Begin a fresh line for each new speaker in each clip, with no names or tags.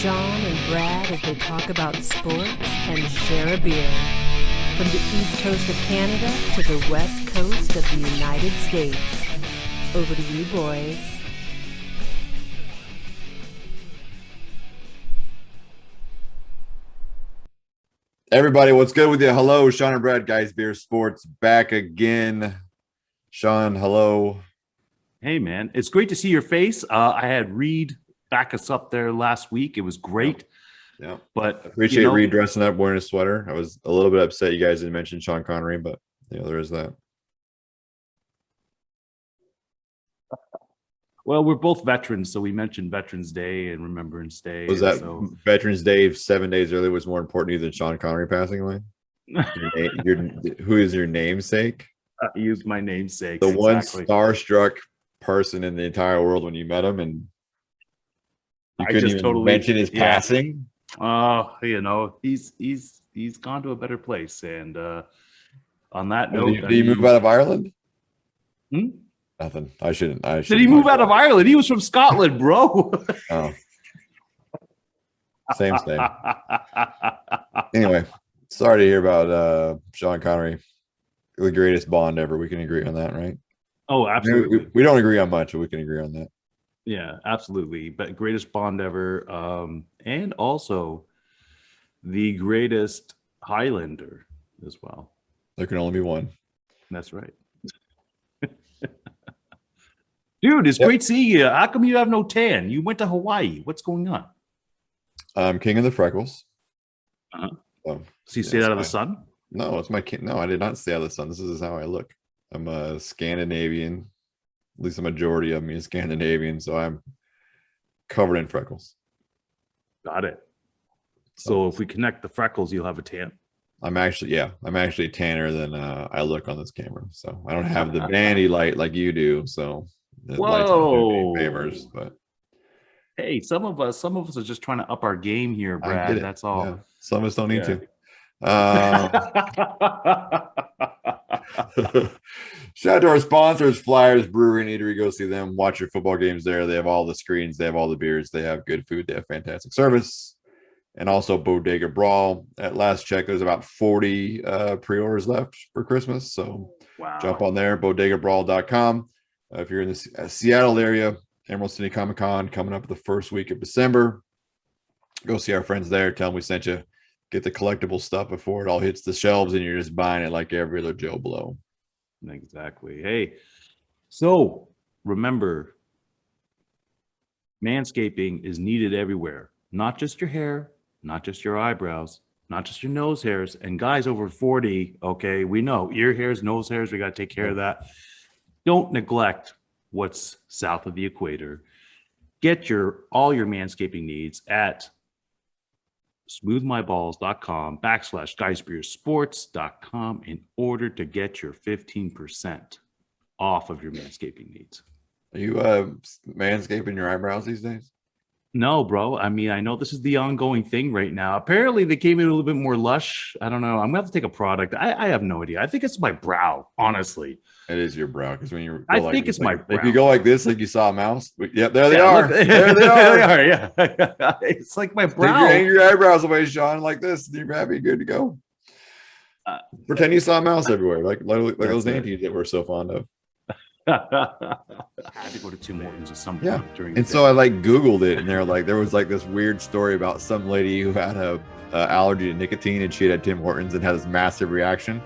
Sean and Brad as they talk about sports and share a beer. From the east coast of Canada to the west coast of the United States. Over to you, boys.
Everybody, what's good with you? Hello, Sean and Brad, Guys Beer Sports, back again. Sean, hello.
Hey, man. It's great to see your face. I had Reed back us up there last week. It was great.
Yeah.
But
Appreciate Reed dressing up, wearing a sweater. I was a little bit upset you guys didn't mention Sean Connery, but there is that.
Well, we're both veterans, so we mentioned Veterans Day and Remembrance Day.
Was that Veterans Day 7 days early was more important to you than Sean Connery passing away? Who is your namesake?
I used my namesake.
The one starstruck person in the entire world when you met him, and you couldn't even mention his passing.
Oh, he's gone to a better place. And on that note,
did he move out of Ireland?
Hmm?
Nothing. I shouldn't.
Did he move out of Ireland? He was from Scotland, bro.
Oh. Same. Anyway, sorry to hear about Sean Connery. The greatest Bond ever. We can agree on that, right?
Oh, absolutely.
We don't agree on much, but we can agree on that.
Yeah, absolutely. But greatest Bond ever. And also the greatest Highlander as well.
There can only be one.
That's right. Dude, it's great seeing you. How come you have no tan? You went to Hawaii. What's going on?
I'm king of the freckles.
Uh-huh. So you stayed out of the sun?
No, it's my king. No, I did not stay out of the sun. This is how I look. I'm a Scandinavian. At least the majority of me is Scandinavian, so I'm covered in freckles.
Got it. So if we connect the freckles, you'll have a tan.
I'm actually tanner than I look on this camera. So I don't have the vanity light like you do. So
whoa,
favors, but
hey, some of us are just trying to up our game here, Brad. That's all.
Yeah. Some of us don't need to. Shout out to our sponsors, Flyers Brewery and Eatery. Go see them. Watch your football games there. They have all the screens. They have all the beers. They have good food. They have fantastic service. And also Bodega Brawl. At last check, there's about 40 pre-orders left for Christmas. So jump on there, bodegabrawl.com. If you're in the Seattle area, Emerald City Comic Con coming up the first week of December. Go see our friends there. Tell them we sent you. Get the collectible stuff before it all hits the shelves and you're just buying it like every other Joe Blow.
Exactly. Hey, so remember, manscaping is needed everywhere. Not just your hair, not just your eyebrows, not just your nose hairs. And guys over 40, okay, we know ear hairs, nose hairs, we got to take care of that. Don't neglect what's south of the equator. Get all your manscaping needs at smoothmyballs.com/guysbeersports.com in order to get your 15% off of your manscaping needs.
Are you manscaping your eyebrows these days?
No, bro. I mean, I know this is the ongoing thing right now. Apparently, they came in a little bit more lush. I don't know. I'm going to have to take a product. I have no idea. I think it's my brow, honestly.
It is your brow. Because when you
I think it's my brow.
If you go like this, like you saw a mouse. Yep, there they are. Look, there they are.
Yeah. It's like my brow.
Hang your eyebrows away, Sean, like this. You're happy, good to go. Pretend you saw a mouse everywhere, like those aunties that we're so fond of.
I had to go to Tim Hortons at some point during.
And so I Googled it, and there was this weird story about some lady who had a allergy to nicotine, and she had Tim Hortons and had this massive reaction.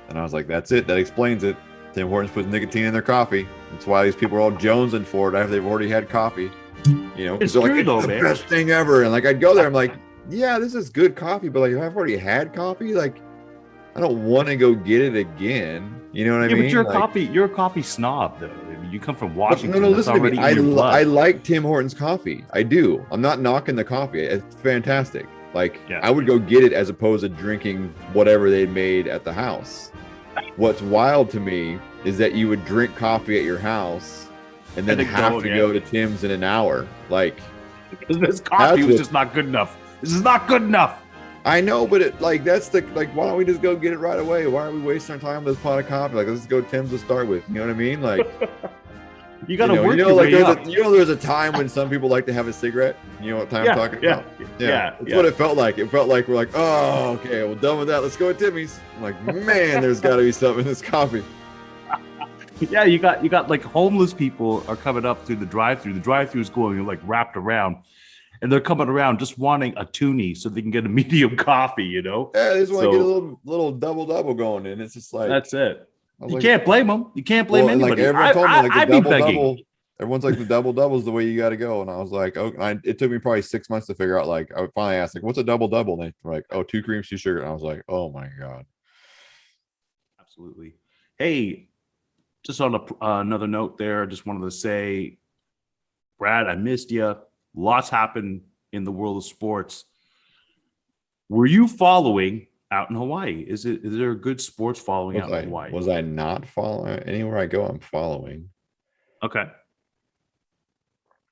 And I was like, that's it. That explains it. Tim Hortons puts nicotine in their coffee. That's why these people are all jonesing for it after they've already had coffee.
It's true, though,
it's the
man.
best thing ever. And I'd go there, I'm like, yeah, this is good coffee, but I've already had coffee. I don't want to go get it again. You know what I mean?
But you're a coffee snob, though. I mean, you come from Washington.
No, listen to me. I like Tim Hortons coffee. I do. I'm not knocking the coffee. It's fantastic. I would go get it as opposed to drinking whatever they made at the house. What's wild to me is that you would drink coffee at your house and then have to go to Tim's in an hour.
This coffee was just not good enough. This is not good enough.
I know, but why don't we just go get it right away? Why are we wasting our time with this pot of coffee? Let's go Tim's to start with. You know what I mean?
You got to
you
work
know,
your
like
way up.
there's a time when some people like to have a cigarette. You know what time I'm talking about? That's what it felt like. It felt like we're like, oh, okay, well, done with that. Let's go with Timmy's. I'm like, man, there's got to be something in this coffee.
Yeah, you got like homeless people are coming up through the drive-through. The drive-through is going like wrapped around, and they're coming around just wanting a toonie so they can get a medium coffee. You know?
Yeah, they just want to get a little double going, and it's just like
that's it. You
like,
can't blame them. You can't blame
and like
anybody.
everyone told me, like the
I'd be begging.
double. Everyone's like the double is the way you got to go, and I was like, oh, it took me probably 6 months to figure out. Like, I would finally ask, like, what's a double? And they're like, oh, 2 creams, 2 sugar. And I was like, oh my god.
Absolutely. Hey, just on another note there, I just wanted to say, Brad, I missed you. Lots happened in the world of sports. Were you following out in Hawaii? Is there a good sports following out in Hawaii?
Was I not following? Anywhere I go, I'm following.
Okay.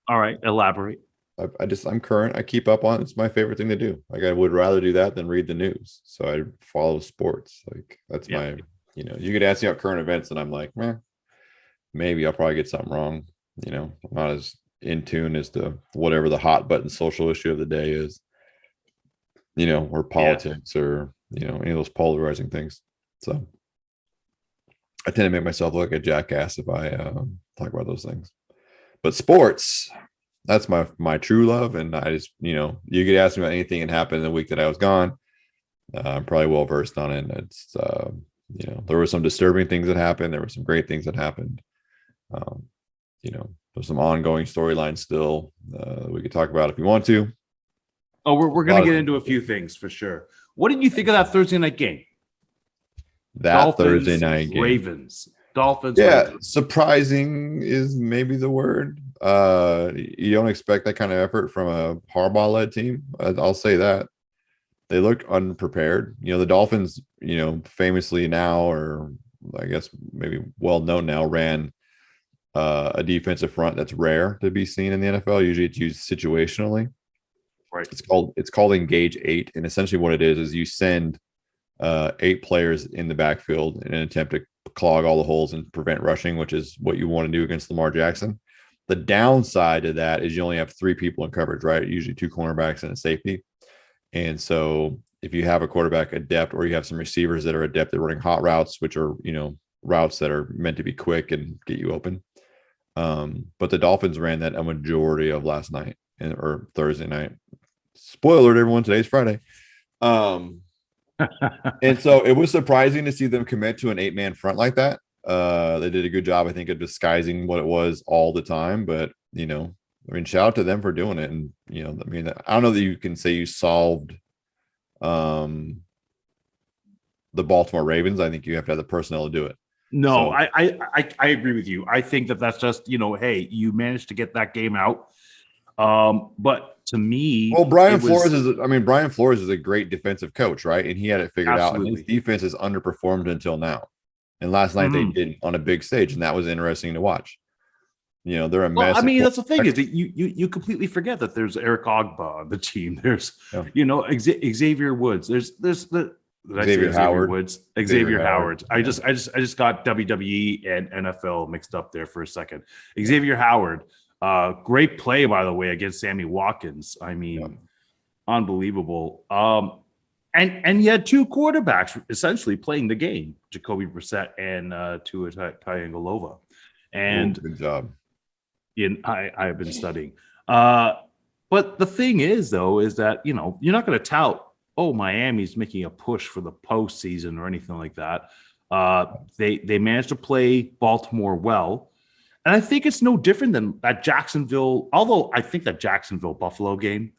All right. Elaborate.
I'm current. I keep up on it. It's my favorite thing to do. Like, I would rather do that than read the news. So I follow sports. Like, that's my, you could ask me about current events and I'm like, maybe I'll probably get something wrong. I'm not as in tune as to whatever the hot button social issue of the day is, or politics or, any of those polarizing things. So I tend to make myself look like a jackass if I talk about those things. But sports, that's my true love. And I just, you could ask me about anything that happened in the week that I was gone. I'm probably well versed on it. It's, there were some disturbing things that happened. There were some great things that happened. There's some ongoing storylines still we could talk about if you want to.
Oh, we're going to get into a few things for sure. What did you think of that Thursday night game?
Thursday night game.
Ravens. Dolphins.
Yeah,
Ravens.
Surprising is maybe the word. You don't expect that kind of effort from a Harbaugh-led team. I'll say that. They look unprepared. The Dolphins, famously now, or I guess maybe well known now, ran a defensive front that's rare to be seen in the NFL. Usually it's used situationally.
Right.
It's called Engage 8, and essentially what it is you send 8 players in the backfield in an attempt to clog all the holes and prevent rushing, which is what you want to do against Lamar Jackson. The downside of that is you only have 3 people in coverage, right? Usually 2 cornerbacks and a safety. And so if you have a quarterback adept, or you have some receivers that are adept at running hot routes, which are, routes that are meant to be quick and get you open. But the Dolphins ran that a majority of last night or Thursday night. Spoiler to everyone, today's Friday. And so it was surprising to see them commit to an 8-man front like that. They did a good job, I think, of disguising what it was all the time. But, shout out to them for doing it. And, I don't know that you can say you solved the Baltimore Ravens. I think you have to have the personnel to do it.
No, so, I agree with you. I think that's just, hey, you managed to get that game out. But to me,
well, Brian Flores is a great defensive coach, right? And he had it figured out. And his defense has underperformed until now. And last night they did on a big stage, and that was interesting to watch. They're a mess.
That's the thing is that you completely forget that there's Eric Ogba on the team. There's Xavier Woods. There's
Xavier Howard.
Xavier Howard. I just got WWE and NFL mixed up there for a second. Xavier Howard. Great play, by the way, against Sammy Watkins. Unbelievable. And you had 2 quarterbacks essentially playing the game, Jacoby Brissett and Tua Tagovailoa. And
good job.
I have been studying. But the thing is, though, is that, you're not going to tout, Miami's making a push for the postseason or anything like that. They managed to play Baltimore well. And I think it's no different than that Jacksonville, although I think that Jacksonville-Buffalo game,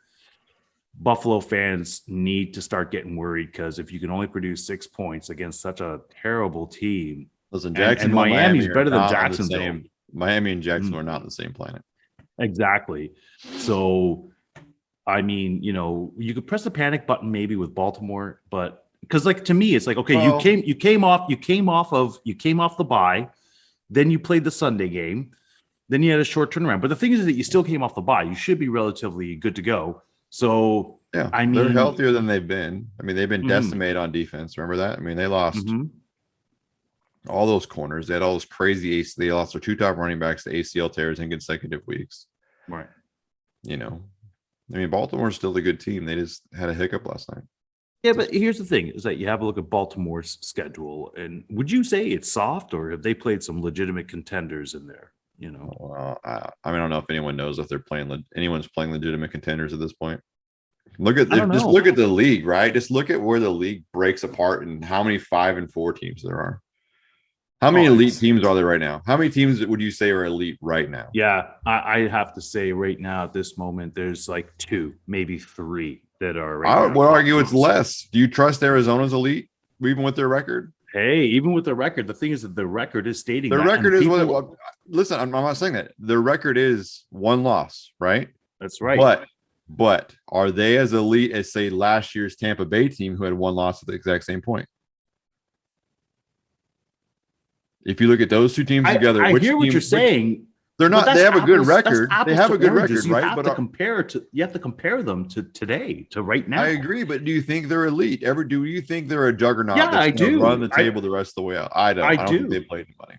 Buffalo fans need to start getting worried, because if you can only produce 6 points against such a terrible team.
Listen, Jacksonville and
Miami's better than Jacksonville.
Miami and Jacksonville are not on the same planet.
Exactly. So, you could press the panic button maybe with Baltimore, but because to me, it's like, okay, you came off the bye. Then you played the Sunday game. Then you had a short turnaround. But the thing is that you still came off the bye. You should be relatively good to go. So,
yeah, they're healthier than they've been. They've been decimated on defense. Remember that? They lost All those corners, they had all those crazy AC. They lost their 2 top running backs to ACL tears in consecutive weeks.
Right.
You know, I mean, Baltimore's still a good team. They just had a hiccup last night.
Yeah, but here's the thing: is that you have a look at Baltimore's schedule, and would you say it's soft, or have they played some legitimate contenders in there? You know,
Well, I don't know if anyone knows if they're playing. Anyone's playing legitimate contenders at this point. Look at
I don't
just
know.
look at the league, right? Just look at where the league breaks apart and how many 5 and 4 teams there are. How many elite teams are there right now? How many teams would you say are elite right now?
Yeah, I have to say right now at this moment, there's like 2, maybe 3 that are. Right
I
now
would
top
argue it's
teams.
less. Do you trust Arizona's elite, even with their record?
Hey, even with the record, the thing is that the record is stating
Their
that,
record
and
is
people-
what. Listen, I'm not saying that. Their record is 1 loss, right?
That's right.
But are they as elite as, say, last year's Tampa Bay team who had 1 loss at the exact same point? If you look at those 2 teams together,
I
which
hear what
team-
you're saying.
They're
but
not.
that's
They have a good
apples- that's
record. They
apples
have
to
a good
oranges.
record,
You
right?
have
But
to compare to. You have to compare them to today, to right now.
I agree. But do you think they're elite? Do you think they're a juggernaut?
Yeah,
that's
I
gonna
do.
run the table the rest of the way out. I don't.
I
I don't think
do.
they played anybody.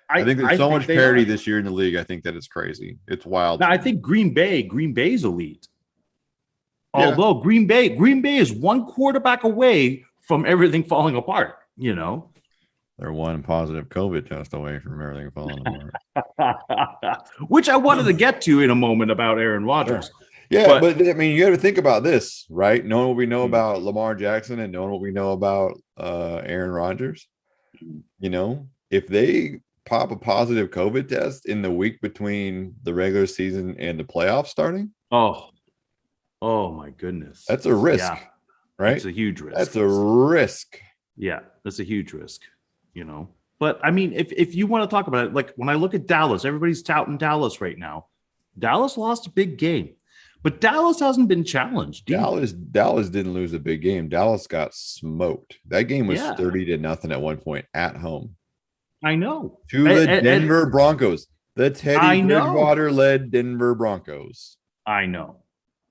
I think there's so much
they
parity
are.
this year in the league. I think that it's crazy. It's wild.
Now, I think Green Bay's elite.
Yeah.
Although Green Bay is 1 quarterback away from everything falling apart. You know,
they're 1 positive COVID test away from everything falling apart.
which I wanted to get to in a moment about Aaron Rodgers.
Yeah, but I mean, you got to think about this, right? Knowing what we know
Mhm.
about Lamar Jackson and knowing what we know about Aaron Rodgers, you know, if they pop a positive COVID test in the week between the regular season and the playoffs starting,
oh my goodness,
that's a risk,
Yeah,
right?
it's a huge risk.
That's a risk.
Yeah, that's a huge risk, you know. But I mean, if you want to talk about it, like when I look at Dallas, everybody's touting Dallas right now. Dallas lost a big game, but Dallas hasn't been challenged.
Dallas didn't lose a big game. Dallas got smoked. That game was 30-0 at one point at home.
I know.
To the Denver Broncos, the Teddy Bridgewater-led Denver Broncos.
I know.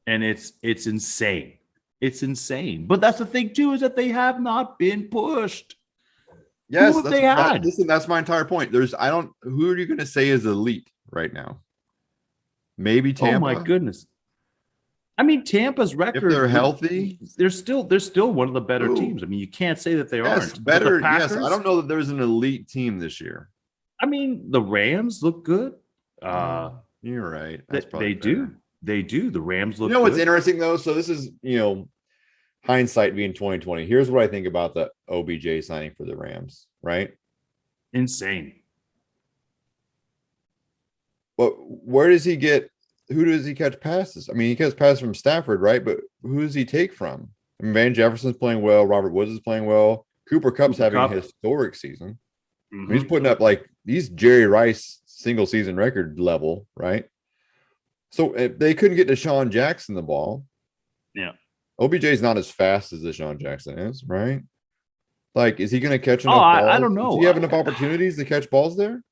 And it's insane. It's insane. But that's the thing too, is that they have not been pushed.
Yes,
Who have they had?
Listen, that's my entire point. Who are you going to say is elite right now? Maybe Tampa.
Oh my goodness. I mean, Tampa's record,
if they're healthy,
they're still one of the better teams. I mean, you can't say that they aren't.
Better.
The Packers,
yes, I don't know that there's an elite team this year.
I mean, the Rams look good.
You're right.
They do. They do. The Rams look.
You know what's
good.
interesting though? So this is hindsight being 2020. Here's what I think about the OBJ signing for the Rams. Right?
Insane.
But where does he get? Who does he catch passes? I mean, he catches passes from Stafford, right? But who does he take from? I mean, Van Jefferson's playing well. Robert Woods is playing well. Cooper Kupp's having a historic season.
Mm-hmm.
He's putting up he's Jerry Rice single season record level, right? So if they couldn't get Deshaun Jackson the ball.
Yeah.
OBJ is not as fast as Deshaun Jackson is, right? Is he going to catch enough
balls?
balls?
I don't know.
Does he have enough opportunities to catch balls there?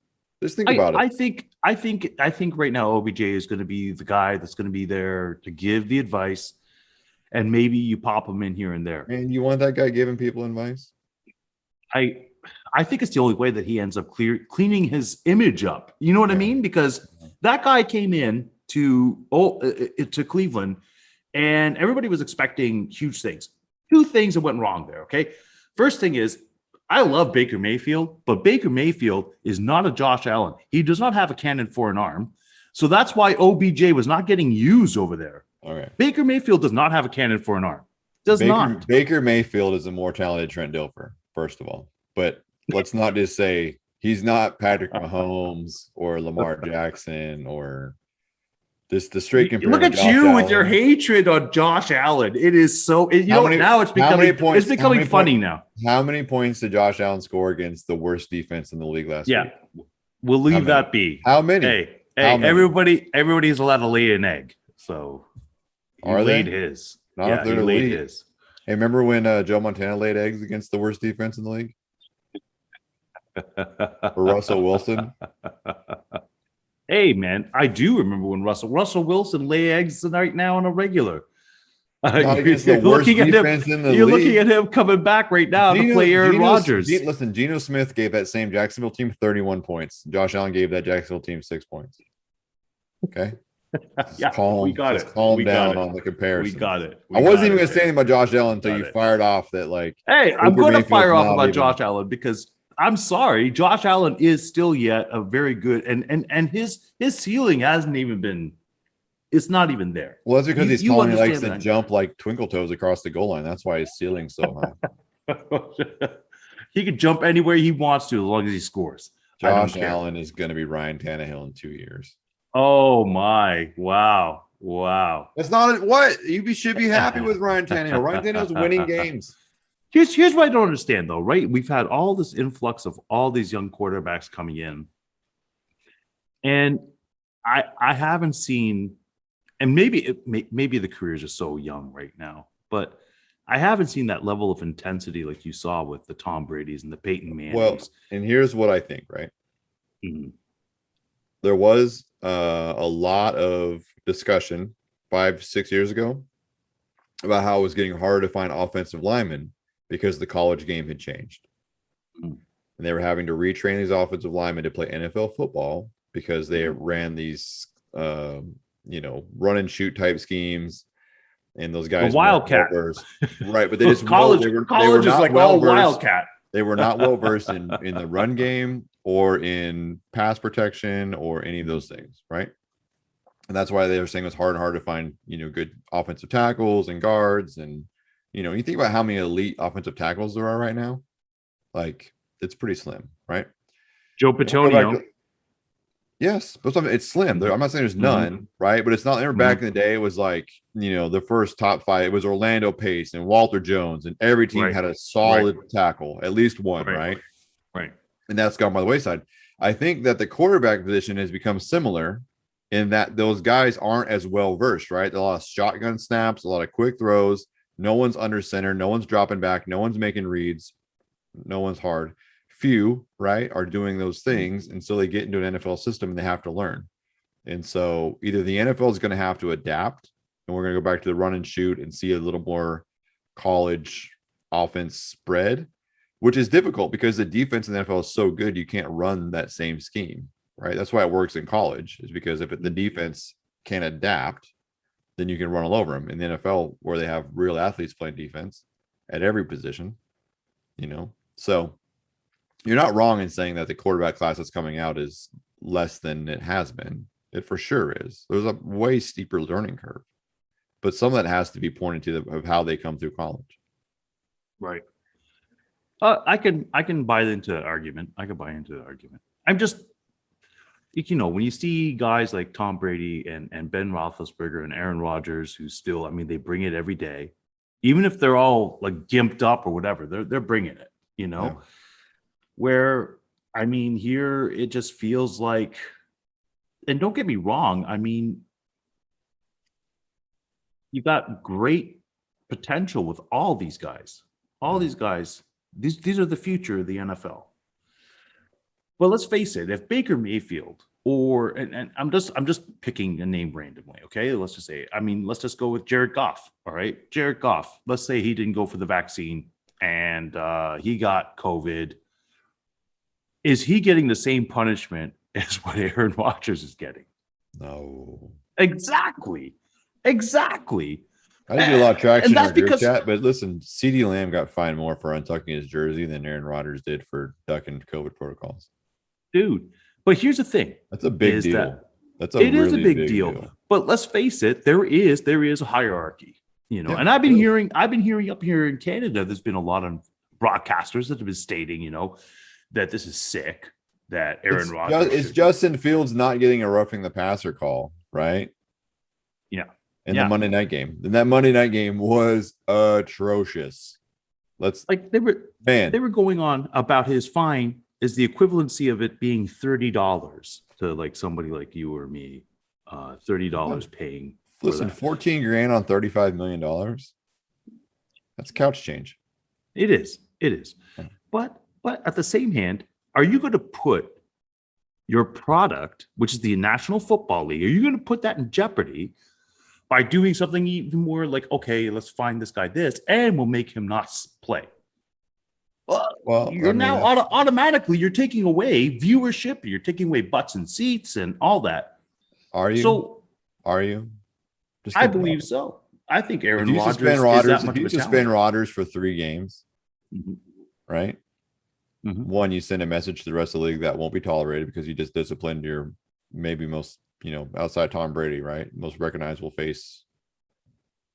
Just think about it.
I think right now OBJ is going to be the guy that's going to be there to give the advice, and maybe you pop him in here and there.
And you want that guy giving people advice?
I think it's the only way that he ends up cleaning his image up. You know what I mean? Because that guy came in to Cleveland, and everybody was expecting huge things. 2 things that went wrong there. Okay, first thing is, I love Baker Mayfield, but Baker Mayfield is not a Josh Allen. He does not have a cannon for an arm. So that's why OBJ was not getting used over there.
Okay.
Baker Mayfield does not have a cannon for an arm. Not.
Baker Mayfield is a more talented Trent Dilfer, first of all. But let's not just say he's not Patrick Mahomes or Lamar Jackson or just the straight comparison.
Look at you with your hatred on Josh Allen. It is so. Now it's becoming funny now.
How many points did Josh Allen score against the worst defense in the league last week?
We'll leave that be.
How many?
Hey, everybody's allowed to lay an egg. So he laid his.
Not if they're
he laid
elite.
his.
Hey, remember when Joe Montana laid eggs against the worst defense in the league? Or Russell Wilson?
Hey, man, I do remember when Russell Wilson lay eggs right now on a regular.
Not against the
You're
worst
looking at
defense
him.
in the
You're
league.
looking at him coming back right now to play Aaron Rodgers.
Listen, Geno Smith gave that same Jacksonville team 31 points. Josh Allen gave that Jacksonville team 6 points. Okay.
Yeah, we got it.
Calm
We
down
got it.
on the comparison.
We got it.
I wasn't even going to say anything about Josh Allen until
got
you
it.
fired off that, like,
Hey, I'm
Baker
going to
Mayfield's
fire off
not
about
even-
Josh Allen because I'm sorry, Josh Allen is still yet a very good and his ceiling hasn't even been. It's not even there.
Well, that's because he's
You
tall and he likes
understand
to
that.
jump like twinkle toes across the goal line. That's why his ceiling's so high.
He can jump anywhere he wants to as long as he scores. I don't
Josh
care.
Allen is going to be Ryan Tannehill in 2 years.
Oh my! Wow!
That's not what you should be happy with Ryan Tannehill. Ryan Tannehill's winning games.
Here's what I don't understand though, right? We've had all this influx of all these young quarterbacks coming in, and I haven't seen, and maybe the careers are so young right now, but I haven't seen that level of intensity like you saw with the Tom Brady's and the Peyton Mannings.
Well, and here's what I think, right?
Mhm.
There was a lot of discussion 5-6 years ago about how it was getting harder to find offensive linemen because the college game had changed.
Mm.
And they were having to retrain these offensive linemen to play NFL football because they ran these, run and shoot type schemes. And those guys,
The Wildcat,
right? But they just
college.
they were
College
not
is like
well
all
versed.
Wildcat.
They were not well versed in the run game or in pass protection or any of those things, right? And that's why they were saying it was hard and hard to find, good offensive tackles and guards. And, you think about how many elite offensive tackles there are right now, like it's pretty slim, right?
Joe Patonio.
Yes, but it's slim. I'm not saying there's none, right? But it's not. Remember back in the day, it was like, the first top 5. It was Orlando Pace and Walter Jones, and every team had a solid tackle, at least one, right? And that's gone by the wayside. I think that the quarterback position has become similar in that those guys aren't as well versed, right? A lot of shotgun snaps, a lot of quick throws. No one's under center. No one's dropping back. No one's making reads. No one's hard. Few, right, are doing those things. And so they get into an NFL system and they have to learn. And so either the NFL is going to have to adapt and we're going to go back to the run and shoot and see a little more college offense spread, which is difficult because the defense in the NFL is so good, you can't run that same scheme, right? That's why it works in college, is because if the defense can adapt, then you can run all over them. In the NFL, where they have real athletes playing defense at every position, so you're not wrong in saying that the quarterback class that's coming out is less than it has been. It for sure is. There's a way steeper learning curve, but some of that has to be pointed to of how they come through college.
Right. I can buy into that argument. I'm just, when you see guys like Tom Brady and Ben Roethlisberger and Aaron Rodgers, who still, they bring it every day, even if they're all like gimped up or whatever, they're bringing it,
Yeah.
Where, here it just feels like, and don't get me wrong, you got great potential with all these guys. All these guys, these are the future of the NFL. Well, let's face it, if Baker Mayfield and I'm just picking a name randomly, okay? Let's just say, let's just go with Jared Goff, all right? Jared Goff, let's say he didn't go for the vaccine and he got COVID. Is he getting the same punishment as what Aaron Rodgers is getting?
No.
Exactly.
I didn't get a lot of traction in our group
because-
chat, but listen, CeeDee Lamb got fined more for untucking his jersey than Aaron Rodgers did for ducking COVID protocols.
Dude, but here's the thing.
That's a big deal. It is
a big deal. But let's face it, there is a hierarchy,
Yeah,
and I've been hearing up here in Canada, there's been a lot of broadcasters that have been stating, that this is sick, that Aaron Rodgers
is Justin Fields not getting a roughing the passer call, right?
Yeah.
In the Monday night game. And that Monday night game was atrocious.
They were going on about his fine is the equivalency of it being $30 to like somebody like you or me, $30 paying.
Listen, $14,000 on $35 million. That's couch change.
It is. But at the same hand, are you going to put your product, which is the National Football League, are you going to put that in jeopardy by doing something even more like, okay, let's find this guy this, and we'll make him not play. Well, you're now automatically you're taking away viewership, you're taking away butts and seats and all that.
Are you?
So
are you?
I believe so. I think Aaron Rodgers is that much
if you suspend Rodgers for 3 games, right? One, you send a message to the rest of the league that won't be tolerated because you just disciplined your maybe most, outside Tom Brady, right? Most recognizable face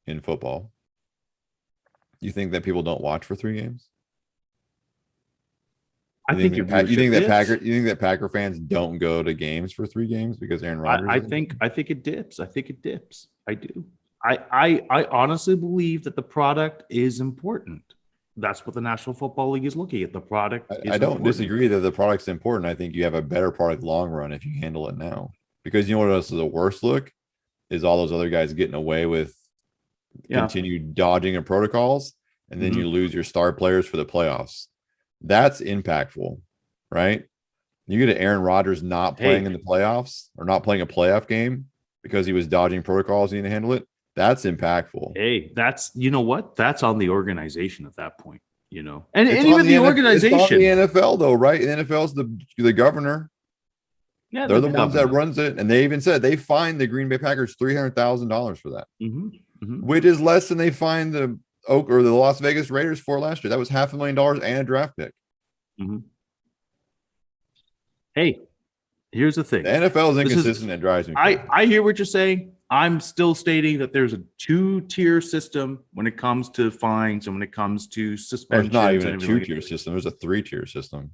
in football. You think that people don't watch for 3 games?
I think
you think that Packer fans don't go to games for 3 games because Aaron Rodgers?
I think it dips. I think it dips. I do. I honestly believe that the product is important. That's what the National Football League is looking at. The product.
I don't disagree that the product's important. I think you have a better product long run if you handle it now. Because you know what else is the worst look is all those other guys getting away with continued dodging of protocols, and then you lose your star players for the playoffs. That's impactful, right? You get Aaron Rodgers not playing in the playoffs or not playing a playoff game because he was dodging protocols and he didn't handle it. That's impactful.
Hey, that's, you know what? That's on the organization at that point, and even the organization.
It's on the NFL though, right? The NFL's the governor. Yeah, they're the ones that runs it, and they even said they fined the Green Bay Packers $300,000 for that, which is less than they fined the Las Vegas Raiders for last year. That was $500,000 and a draft pick.
Hey, here's the thing:
the NFL is inconsistent and drives me crazy.
I hear what you're saying. I'm still stating that there's a 2-tier system when it comes to fines and when it comes to suspensions.
There's not even a 2-tier system. There's a 3-tier system.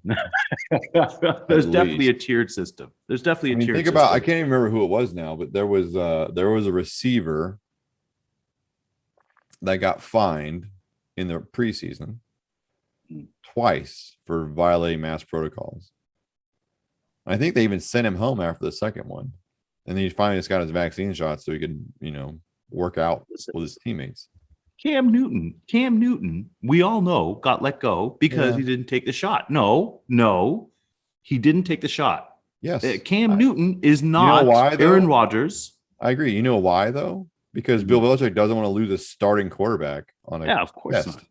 There's definitely a tiered system. There's definitely a tiered system.
I can't even remember who it was now, but there was a receiver that got fined in the preseason twice for violating mask protocols. I think they even sent him home after the second one. And then he finally just got his vaccine shot so he could, work out with his teammates.
Cam Newton, we all know, got let go because he didn't take the shot. No, he didn't take the shot.
Yes.
Cam Newton is not Aaron Rodgers.
I agree. You know why, though? Because Bill Belichick doesn't want to lose a starting quarterback on a
of course not.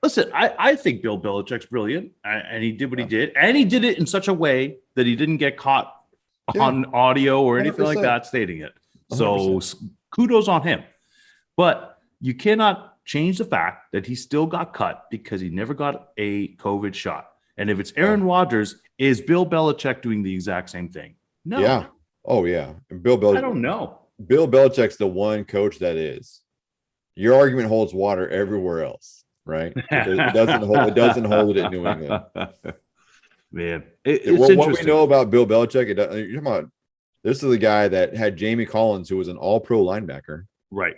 Listen, I think Bill Belichick's brilliant, and he did what he did, and he did it in such a way that he didn't get caught on audio or anything 100%. Like that stating it. So 100%. Kudos on him. But you cannot change the fact that he still got cut because he never got a COVID shot. And if it's Aaron Rodgers, is Bill Belichick doing the exact same thing? No.
Yeah. Oh, yeah. And Bill Belichick.
I don't know.
Bill Belichick's the one coach that is. Your argument holds water everywhere else, right? It doesn't hold it in New England.
Man,
what we know about Bill Belichick, you're talking about this is the guy that had Jamie Collins, who was an all-pro linebacker,
right,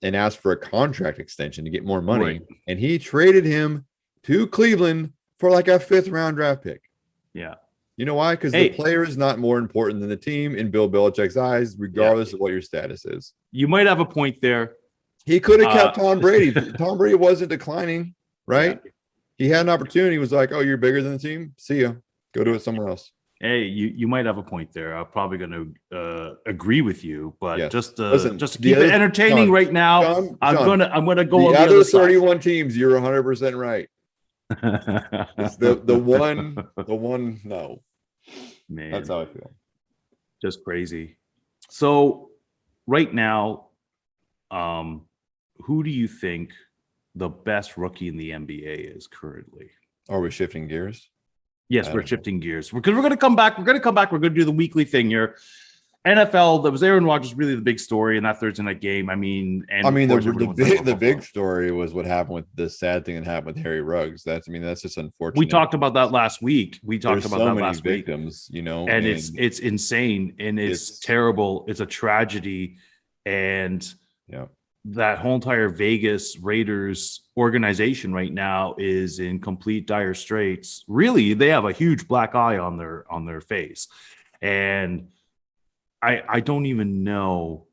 and asked for a contract extension to get more money, and he traded him to Cleveland for like a 5th-round draft pick.
Yeah,
you know why? Because the player is not more important than the team in Bill Belichick's eyes, regardless of what your status is.
You might have a point there.
He could have kept Tom Brady. Tom Brady wasn't declining, right? Yeah. He had an opportunity. He was like, "Oh, you're bigger than the team. See ya. Go do it somewhere else."
Hey, you might have a point there. I'm probably going to agree with you, but just to keep it entertaining right now, I'm gonna go.
The other 31 teams, you're 100% right. It's the one. No,
man,
that's how I feel.
Just crazy. So right now, who do you think the best rookie in the NBA is currently?
Are we shifting gears?
Yes, we're shifting gears because we're going to come back. We're going to do the weekly thing here. NFL, that was Aaron Rodgers really the big story in that Thursday night game.
The big story was what happened with the sad thing that happened with Harry Ruggs. That's just unfortunate.
We talked about that last week. There's
victims,
and it's insane and it's terrible. It's a tragedy, and that whole entire Vegas Raiders organization right now is in complete dire straits. Really, they have a huge black eye on their face. And I don't even know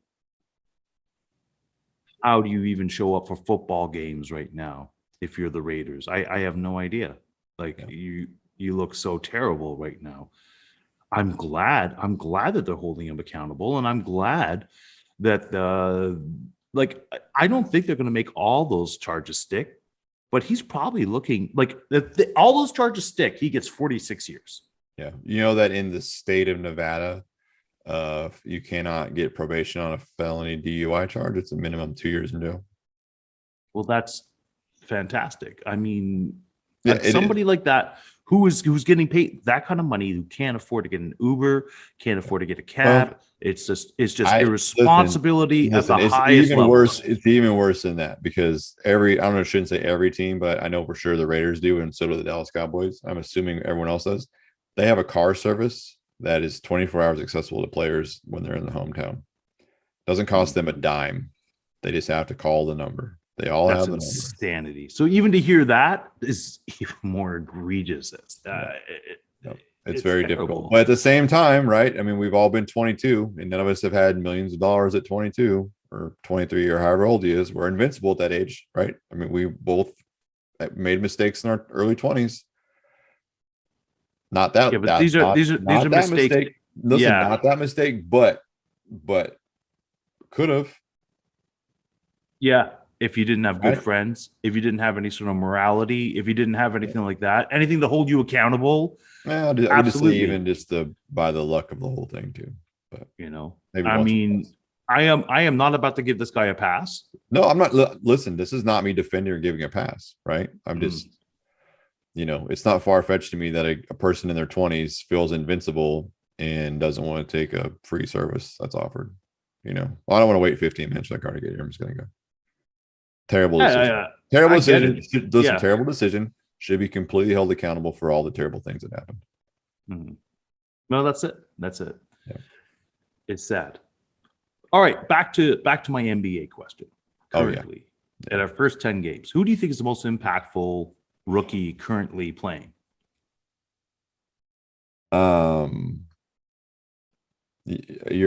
how do you even show up for football games right now if you're the Raiders. I have no idea. You look so terrible right now. I'm glad that they're holding him accountable, and I'm glad that like I don't think they're going to make all those charges stick, but he's probably looking like all those charges stick. He gets 46 years.
Yeah. You know that in the state of Nevada, you cannot get probation on a felony DUI charge. It's a minimum 2 years in jail.
Well, that's fantastic. I mean,
Yeah,
somebody like that who's getting paid that kind of money, who can't afford to get an Uber, can't afford to get a cab.
Well,
it's just irresponsibility at the
it's
highest
even
level.
worse. It's even worse than that because I don't know, I shouldn't say every team, but I know for sure the Raiders do, and so do the Dallas Cowboys. I'm assuming everyone else does. They have a car service that is 24 hours accessible to players when they're in the hometown. Doesn't cost them a dime. They just have to call the number. They all
That's
have the
insanity. So even to hear that is even more egregious.
It's very
terrible.
difficult. But at the same time, right? I mean, we've all been 22, and none of us have had millions of dollars at 22 or 23 or however old he is. We're invincible at that age, right? I mean, we both made mistakes in our early 20s. Not that.
Yeah, but these are mistakes.
Mistake. Listen, not that mistake, but could have.
Yeah. If you didn't have good friends, if you didn't have any sort of morality, if you didn't have anything like that, anything to hold you accountable.
Yeah, I would just say even just by the luck of the whole thing too. But
I mean, I am not about to give this guy a pass.
No, I'm not. Listen, this is not me defending or giving a pass, right? I'm just, it's not far fetched to me that a person in their 20s feels invincible and doesn't want to take a free service that's offered. Well, I don't want to wait 15 minutes for that car to get here. I'm just going to go. Terrible decision. Terrible decision. Listen, terrible decision. Should be completely held accountable for all the terrible things that happened.
Mm-hmm. No, that's it. Yeah. It's sad. All right, back to my NBA question. Currently, at our first 10 games, who do you think is the most impactful rookie currently playing?
You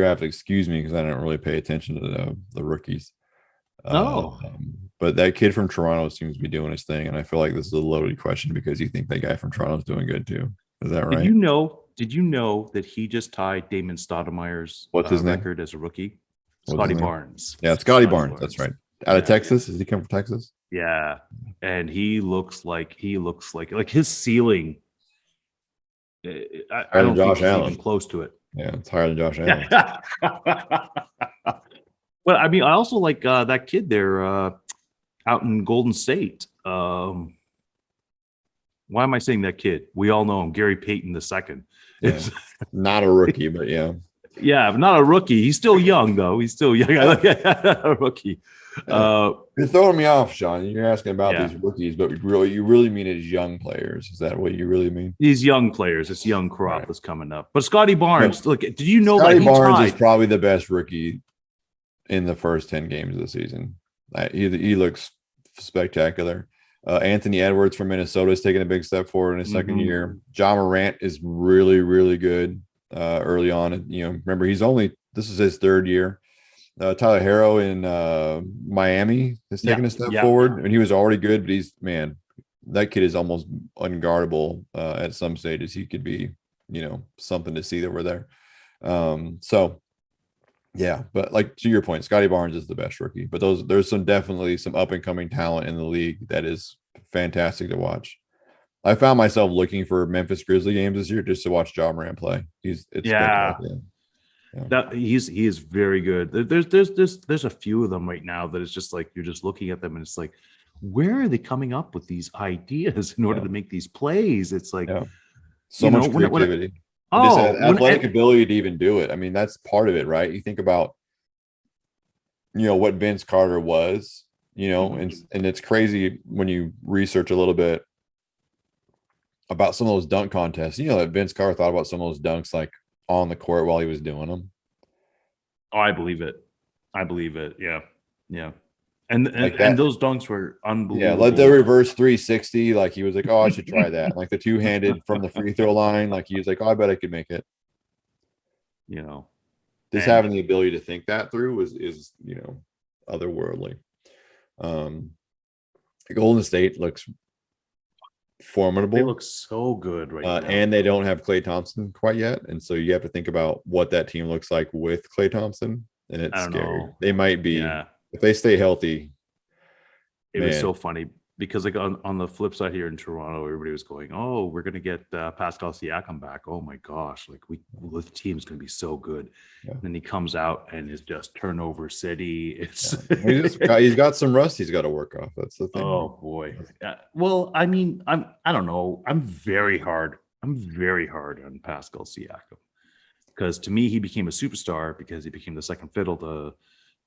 have to excuse me because I don't really pay attention to the rookies. But that kid from Toronto seems to be doing his thing, and I feel like this is a loaded question because you think that guy from Toronto is doing good too. Is that right?
Did you know that he just tied Damon Stoudemire's record as a rookie? Scotty Barnes.
Yeah, Scotty Barnes. That's right. Out of Texas. Does he come from Texas?
Yeah, and he looks like his ceiling. I don't think he's even close to it.
Yeah, it's higher than Josh Allen.
Well, I mean, I also like that kid there out in Golden State. Why am I saying that kid? We all know him, Gary Payton II.
Yeah. Not a rookie, but yeah.
Yeah, not a rookie. He's still young, though. He's still young. A rookie.
You're throwing me off, Sean. You're asking about these rookies, but you really mean as young players. Is that what you really mean?
These young players. It's young crop that's coming up. But Scotty Barnes, look, did you know
Scotty
that
Barnes is probably the best rookie in the first 10 games of the season? He looks spectacular. Anthony Edwards from Minnesota is taking a big step forward in his second year. John Morant is really, really good early on. Remember, this is his third year. Tyler Herro in Miami has taken a step forward, and he was already good, but that kid is almost unguardable at some stages. He could be, something to see over there. Yeah, but like to your point, Scotty Barnes is the best rookie, but there's definitely some up and coming talent in the league that is fantastic to watch. I found myself looking for Memphis Grizzly games this year just to watch Ja Morant play. He is very good. There's a few of them right now that it's just like you're just looking at them and it's like, where are they coming up with these ideas in order to make these plays? It's like so much creativity. Athletic ability to even do it. I mean, that's part of it, right? You think about, what Vince Carter was, and it's crazy when you research a little bit about some of those dunk contests. That Vince Carter thought about some of those dunks like on the court while he was doing them.
Oh, I believe it. Yeah. And those dunks were unbelievable. Yeah,
like the reverse 360. Like he was like, "Oh, I should try that." Like the two-handed from the free throw line. Like he was like, "Oh, I bet I could make it." Just having the ability to think that through is otherworldly. Golden State looks formidable.
They look so good right now,
and they don't have Klay Thompson quite yet, and so you have to think about what that team looks like with Klay Thompson. and it's
I don't
scary.
know.
They might be
Yeah.
if they stay healthy.
It was
Man.
so funny because like on the flip side here in Toronto, everybody was going, "Oh, we're gonna get Pascal Siakam back." Oh my gosh, like the team's gonna be so good.
Yeah.
And then he comes out and is just turnover city. It's
He's got some rust he's got to work off. That's the thing.
oh boy. Well, I mean, I don't know. I'm very hard on Pascal Siakam because to me he became a superstar because he became the second fiddle to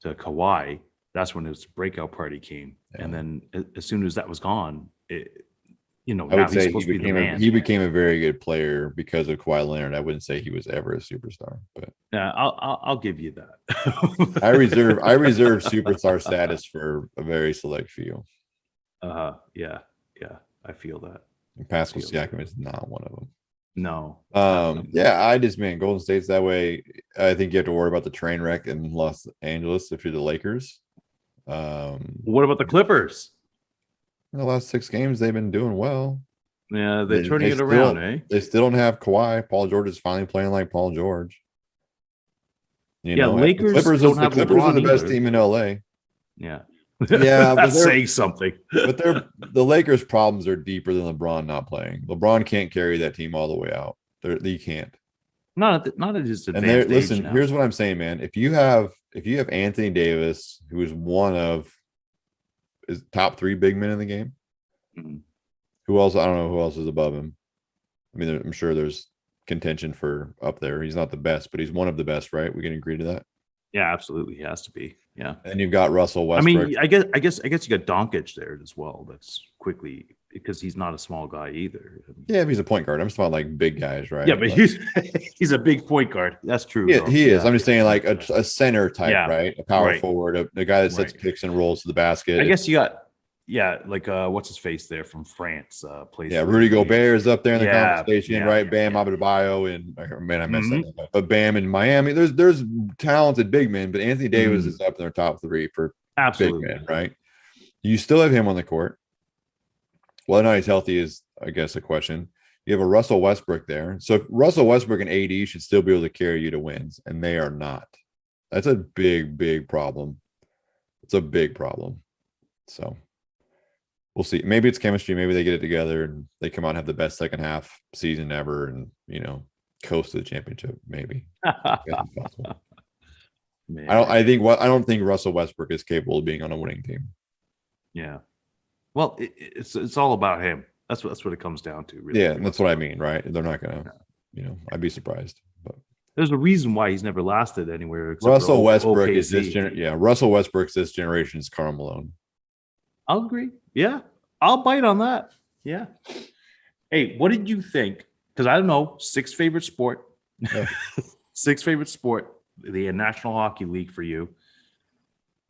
Kawhi. That's when his breakout party came, and then as soon as that was gone, I
would say he became a very good player because of Kawhi Leonard. I wouldn't say he was ever a superstar, but
yeah, I'll give you that.
I reserve superstar status for a very select few.
Yeah, I feel that.
And Pascal Siakam is not one of them.
No.
Golden State's that way. I think you have to worry about the train wreck in Los Angeles if you're the Lakers.
What about the Clippers?
In the last 6 games, they've been doing well.
Yeah, they're turning it around, eh?
They still don't have Kawhi. Paul George is finally playing like Paul George.
Lakers
the Clippers are the best team in LA.
Yeah.
Yeah,
that's saying something.
But the Lakers' problems are deeper than LeBron not playing. LeBron can't carry that team all the way out. He can't.
Not at his advanced age
listen,
now.
Here's what I'm saying, man. If you have Anthony Davis, who is one of his top 3 big men in the game, who else? I don't know who else is above him. I mean, I'm sure there's contention for up there. He's not the best, but he's one of the best, right? We can agree to that.
Yeah, absolutely, he has to be. Yeah,
and you've got Russell Westbrook.
I mean, I guess you got Doncic there as well. That's quickly because he's not a small guy either.
Yeah, he's a point guard. I'm just talking like big guys, right?
Yeah, but he's a big point guard. That's true.
Yeah, he is. I'm just saying like a center type, right? A power forward, a guy that sets picks and rolls to the basket.
I guess you got like what's his face there from France plays.
Yeah, Rudy Gobert is up there in the conversation, right? Bam Adebayo and man, I messed that up. But Bam in Miami. There's talented big men, but Anthony Davis is up in their top 3 for big men, right? You still have him on the court. Whether or not he's healthy is, I guess, a question. You have a Russell Westbrook there. So Russell Westbrook and AD should still be able to carry you to wins, and they are not. That's a big, big problem. It's a big problem. So we'll see. Maybe it's chemistry. Maybe they get it together and they come out and have the best second half season ever and, coast to the championship. Maybe. Man. I don't think Russell Westbrook is capable of being on a winning team.
Yeah. Well, it's all about him. That's what it comes down to, really.
Yeah, and that's what I mean, right? They're not gonna, I'd be surprised. But
there's a reason why he's never lasted anywhere.
Russell Westbrook is this Russell Westbrook's this generation's Karl Malone.
I'll agree. Yeah, I'll bite on that. Yeah. Hey, what did you think? Because I don't know, 6th favorite sport, 6th favorite sport, the National Hockey League for you.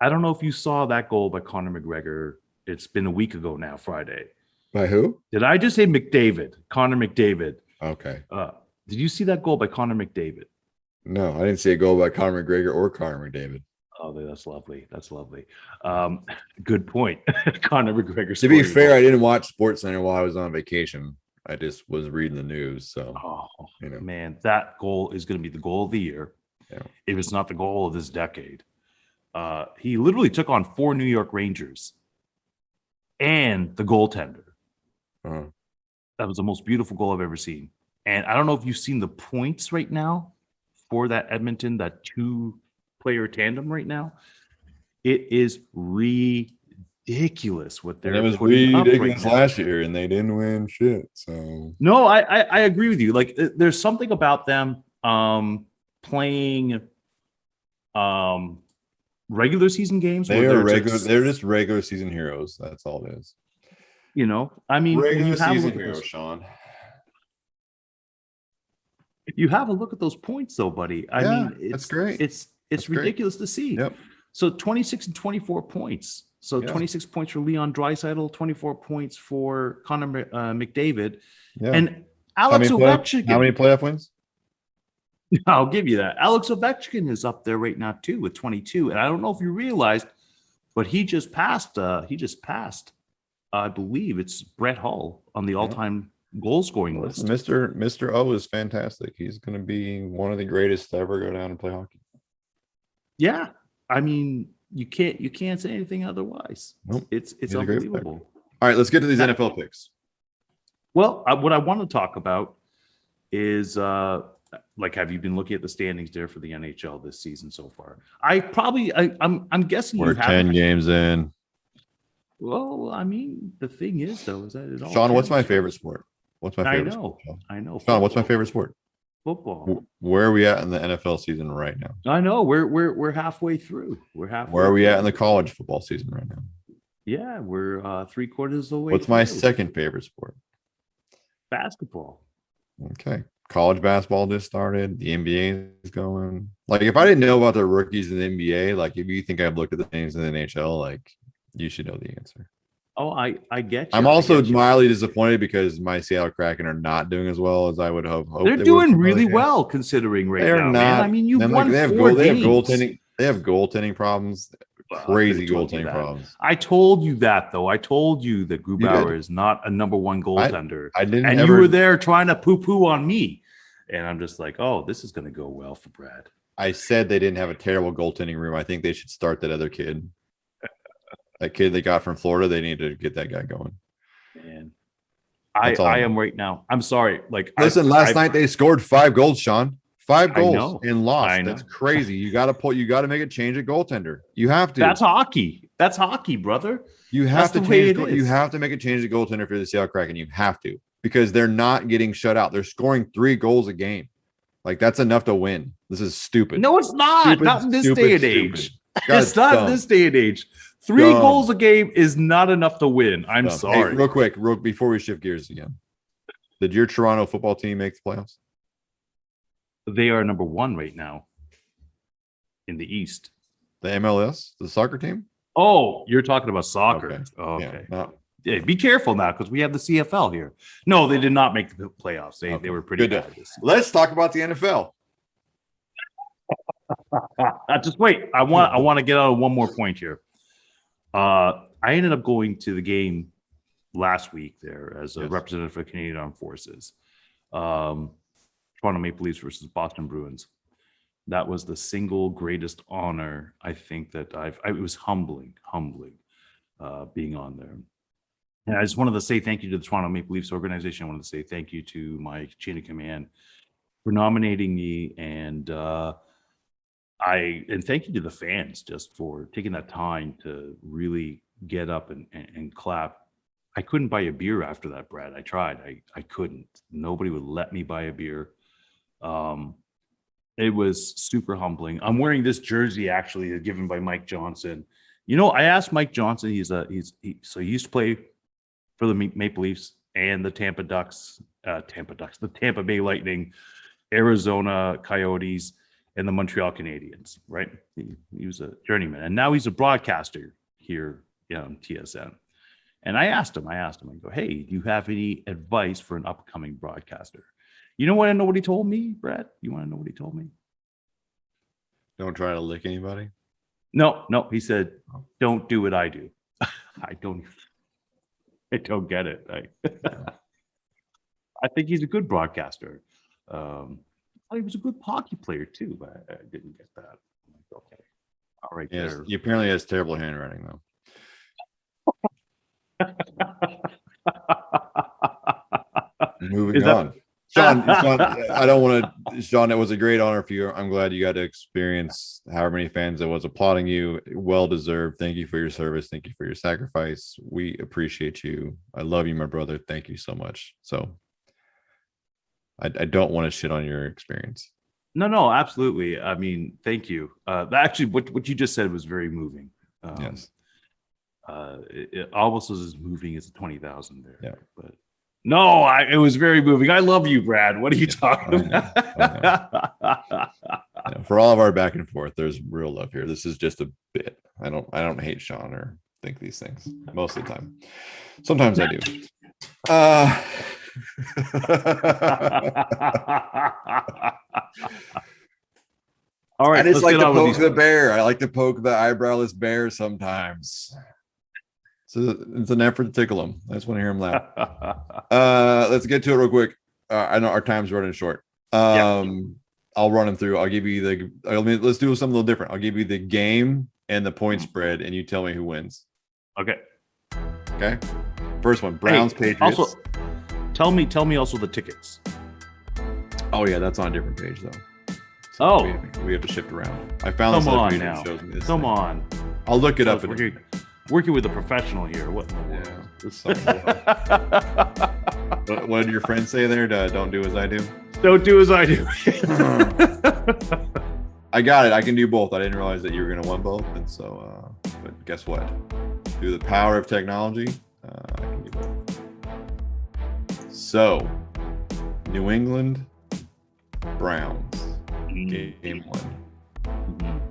I don't know if you saw that goal by Conor McGregor. It's been a week ago now, Friday.
By who?
Did I just say McDavid? Conor McDavid.
Okay.
Did you see that goal by Conor McDavid?
No, I didn't see a goal by Conor McGregor or Conor McDavid.
Oh, that's lovely. That's lovely. Good point. Conor McGregor.
To be fair, I didn't watch SportsCenter while I was on vacation. I just was reading the news. So,
man, that goal is going to be the goal of the year.
Yeah.
If it's not the goal of this decade. He literally took on 4 New York Rangers and the goaltender. That was the most beautiful goal I've ever seen. And I don't know if you've seen the points right now for that Edmonton, that 2-player tandem right now. It is ridiculous what they're.
And it was ridiculous last year, and they didn't win shit. So
no, I agree with you. Like, there's something about them playing regular season games.
They're just regular season heroes. That's all it is.
I mean,
regular season heroes, Sean.
If you have a look at those points, though, buddy, I mean,
that's great.
It's ridiculous to see.
Yep.
So 26 and 24 points. So 26 points for Leon Draisaitl, 24 points for Connor McDavid, and Alex Ovechkin.
How many playoff wins?
I'll give you that. Alex Ovechkin is up there right now too with 22, and I don't know if you realized, but he just passed. I believe it's Brett Hull on the all-time goal scoring list.
Mr. O is fantastic. He's going to be one of the greatest to ever go down and play hockey.
Yeah, I mean, you can't say anything otherwise.
Nope.
It's
He's a great pick.
unbelievable.
All right, let's get to these
Now-
NFL picks.
Well, what I want to talk about is like, have you been looking at the standings there for the NHL this season so far? I'm guessing
We're
you
10
haven't.
games in.
Well, I mean, the thing is though, is that it all
Sean, what's my
changes, right?
favorite sport? What's my favorite sport? Sean?
I know.
Sean, what's my
Football.
favorite sport?
Football.
Where are we at in the NFL season right now?
I know. We're halfway through. We're halfway.
Where are we
through.
at in the college football season right now?
Yeah, we're 3/4 of the way.
What's my
through.
second favorite sport?
Basketball.
Okay. College basketball just started. The NBA is going. Like, if I didn't know about the rookies in the NBA, like, if you think I've looked at the names in the NHL, like, you should know the answer.
Oh, I get you.
I'm
I
also
get you.
mildly disappointed because my Seattle Kraken are not doing as well as I would have hoped.
They're
they would
doing
for
really
another game.
well considering right
They are
now,
not.
man. I mean, you've
Then,
won
they have
4
they have
games.
goaltending. They have goaltending problems.
Well, I
Crazy
could've told you
goaltending
that.
problems.
I told you that though. I told you that Grubauer
did.
is not a number one goaltender,
I didn't.
and
ever,
you were there trying to poo-poo on me, and I'm just like, oh, this is going to go well for Brad.
I said they didn't have a terrible goaltending room. I think they should start that other kid. That kid they got from Florida. They need to get that guy going.
And
That's all I
I
know.
am right now. I'm sorry. Like,
Listen, last night they scored 5 goals, Sean. 5
I
goals
know.
and lost.
I know.
That's crazy. You got to make a change at goaltender. You have to.
That's hockey. That's hockey, brother.
You have
That's
to
the way
change.
it
You
is.
have to make a change at goaltender for the Seattle Kraken. You have to, because they're not getting shut out. They're scoring 3 goals a game. Like, that's enough to win. This is stupid.
No, it's not.
Stupid,
Not in this
stupid,
day and
stupid.
age.
God,
It's not in
dumb.
this day and age. 3
Dumb.
goals a game is not enough to win. I'm
Dumb.
sorry.
Hey, real quick, before we shift gears again, did your Toronto football team make the playoffs?
They are number 1 right now in the East.
The MLS, the soccer team?
Oh, you're talking about soccer.
Okay.
Okay.
Yeah, no.
Yeah, be careful now because we have the CFL here. No, they did not make the playoffs. They
Okay.
were pretty
Good.
bad. This
Let's talk about the NFL.
just wait. I want to get on one more point here. I ended up going to the game last week there as a
Yes.
representative for Canadian Armed Forces. Toronto Maple Leafs versus Boston Bruins. That was the single greatest honor I think that it was humbling being on there. And I just wanted to say thank you to the Toronto Maple Leafs organization. I wanted to say thank you to my chain of command for nominating me, and thank you to the fans just for taking that time to really get up and clap. I couldn't buy a beer after that, Brad. I tried. I couldn't. Nobody would let me buy a beer. It was super humbling. I'm wearing this jersey actually given by Mike Johnson. You know, I asked Mike Johnson. So he used to play for the Maple Leafs and the Tampa Ducks, the Tampa Bay Lightning, Arizona Coyotes, and the Montreal Canadiens, right? He was a journeyman, and now he's a broadcaster here on TSN. And I asked him, I go, hey, do you have any advice for an upcoming broadcaster? You know what he told me, Brad? You want to know what he told me?
Don't try to lick anybody.
No, he said, don't do what I do. I don't get it. I think he's a good broadcaster. He was a good hockey player too, but I didn't get that. I'm like, okay, all right.
Yes,
there.
he apparently has terrible handwriting though. Moving on. Sean, I don't want to. Sean, it was a great honor for you. I'm glad you got to experience however many fans that was applauding you. Well deserved. Thank you for your service. Thank you for your sacrifice. We appreciate you. I love you, my brother. Thank you so much. So, I don't want to shit on your experience.
No, absolutely. I mean, thank you. Actually, what you just said was very moving.
Yes.
It almost was as moving as 20,000 there.
Yeah.
But no, it was very moving. I love you, Brad. What are you talking about?
For all of our back and forth, there's real love here. This is just a bit. I don't hate Sean or think these things most of the time. Sometimes I do.
All right,
I just
let's
like
get
to
on with
poke
these.
the bear. I like to poke the eyebrowless bear sometimes. So it's an effort to tickle him. I just want to hear him laugh. Let's get to it real quick. I know our time's running short. I'll I'll run them through. I'll give you let's do something a little different. I'll give you the game and the point spread, and you tell me who wins.
Okay.
Okay. First one, Browns Patriots.
Also, tell me also the tickets.
Oh yeah, that's on a different page though. So
Oh,
we have to shift around. I found
come
this other
on
page that
now.
shows me this
Come
thing.
on.
I'll look it up.
Working with a professional here. What?
Yeah. Sorry. What did your friend say there? Don't do as I do.
Don't do as I do.
I got it. I can do both. I didn't realize that you were going to want both, and so. But guess what? Through the power of technology, I can do both. So, New England Browns game 1.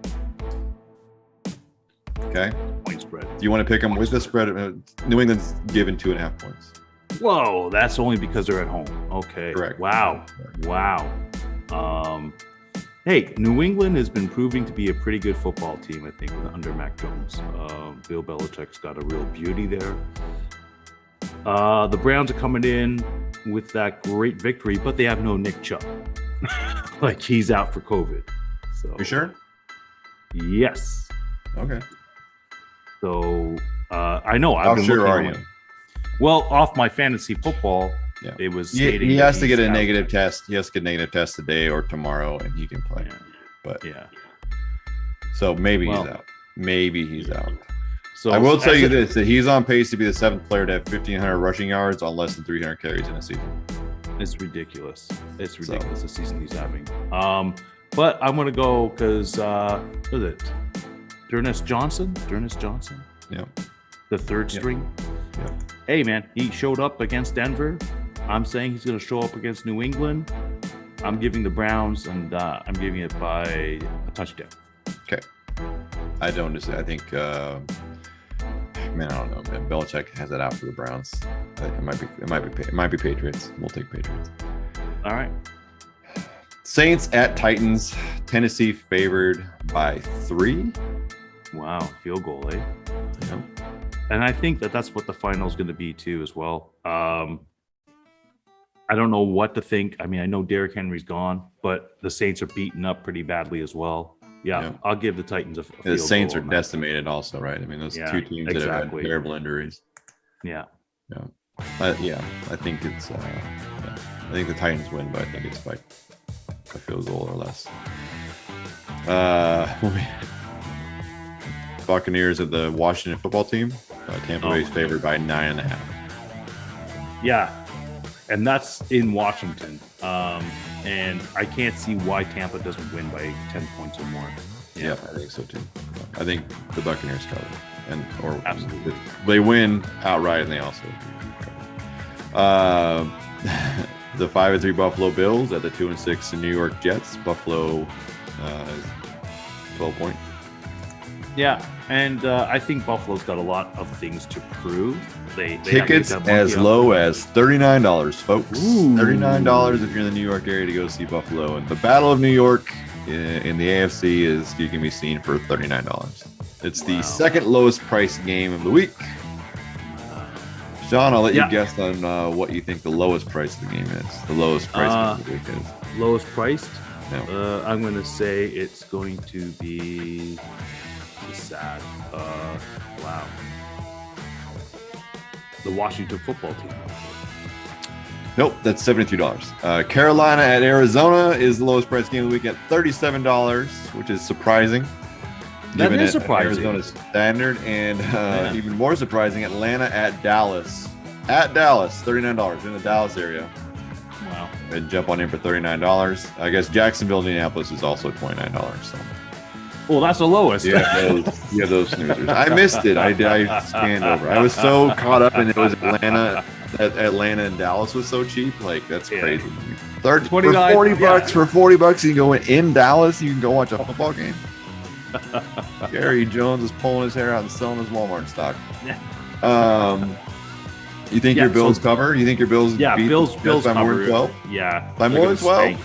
Okay.
Point spread.
Do you want to pick them with the spread? New England's given 2.5 points.
Whoa, that's only because they're at home. Okay.
Correct.
Wow. Hey, New England has been proving to be a pretty good football team, I think, under Mac Jones. Bill Belichick's got a real beauty there. The Browns are coming in with that great victory, but they have no Nick Chubb. Like, he's out for COVID. So
You sure?
Yes.
Okay.
So I know.
How sure are you?
Well, off my fantasy football,
Yeah.
it was
He
stating
has
that
to get
he's
a
out.
negative test. He has to get a negative test today or tomorrow, and he can play.
Yeah.
But
Yeah.
so maybe
Well,
he's out. Maybe he's out.
So
I will tell you this: that he's on pace to be the 7th player to have 1,500 rushing yards on less than 300 carries in a season.
It's ridiculous. It's ridiculous the season he's having. But I'm gonna go because what is it? Dernis Johnson.
Yeah.
The third
Yep.
string.
Yep.
Hey man, he showed up against Denver. I'm saying he's gonna show up against New England. I'm giving the Browns, and I'm giving it by a touchdown.
Okay. I don't just. I think. Man, I don't know. Man, Belichick has it out for the Browns. It might be Patriots. We'll take Patriots.
All right.
Saints at Titans. Tennessee favored by 3.
Wow, field goal, eh?
Yep.
And I think that's what the final is going to be too, as well. I don't know what to think. I mean, I know Derrick Henry's gone, but the Saints are beaten up pretty badly as well. Yeah,
Yeah.
I'll give the Titans a field
The Saints
goal
are
on that.
decimated, also, right? I mean, those
Yeah,
two teams that have
exactly.
had terrible injuries.
Yeah.
I think it's. I think the Titans win, but I think it's by a field goal or less. Buccaneers of the Washington football team. Tampa Bay's favored by 9.5.
Yeah, and that's in Washington. And I can't see why Tampa doesn't win by 10 points or more.
Yeah, I think so too. I think the Buccaneers cover, or
Absolutely.
they win outright, and they also cover. The 5-3 Buffalo Bills at the 2-6 New York Jets. Buffalo, 12-point.
Yeah, and I think Buffalo's got a lot of things to prove. They
Tickets
have to have
as
monkey
low
up.
as $39, folks.
Ooh.
$39 if you're in the New York area to go see Buffalo. And the Battle of New York in the AFC is you can be seen for $39. It's the second lowest price game of the week. Sean, I'll let you guess on what you think the lowest price of the game is. The lowest price game of the week is.
Lowest priced?
No.
I'm going to say it's going to be sad. Wow. The Washington football team.
Nope, that's $73. Carolina at Arizona is the lowest price game of the week at $37, which is surprising.
That
given
is surprising.
Arizona's standard, and even more surprising, Atlanta at Dallas. At Dallas, $39 in the Dallas area.
Wow.
And jump on in for $39. I guess Jacksonville, Indianapolis is also $29. So
Well, that's the lowest.
you have those snoozers. I missed it. I scanned over. I was so caught up in it was Atlanta. That Atlanta and Dallas was so cheap. Like, that's crazy. 30 for
29,
$40 bucks. For $40, you can go in Dallas. You can go watch a football game. Gary Jones is pulling his hair out and selling his Walmart stock. You think your Bills cover? You think your Bills?
Yeah,
beat
Bills
by more than 12?
Yeah,
By
they're
more than
gonna
12?
spank.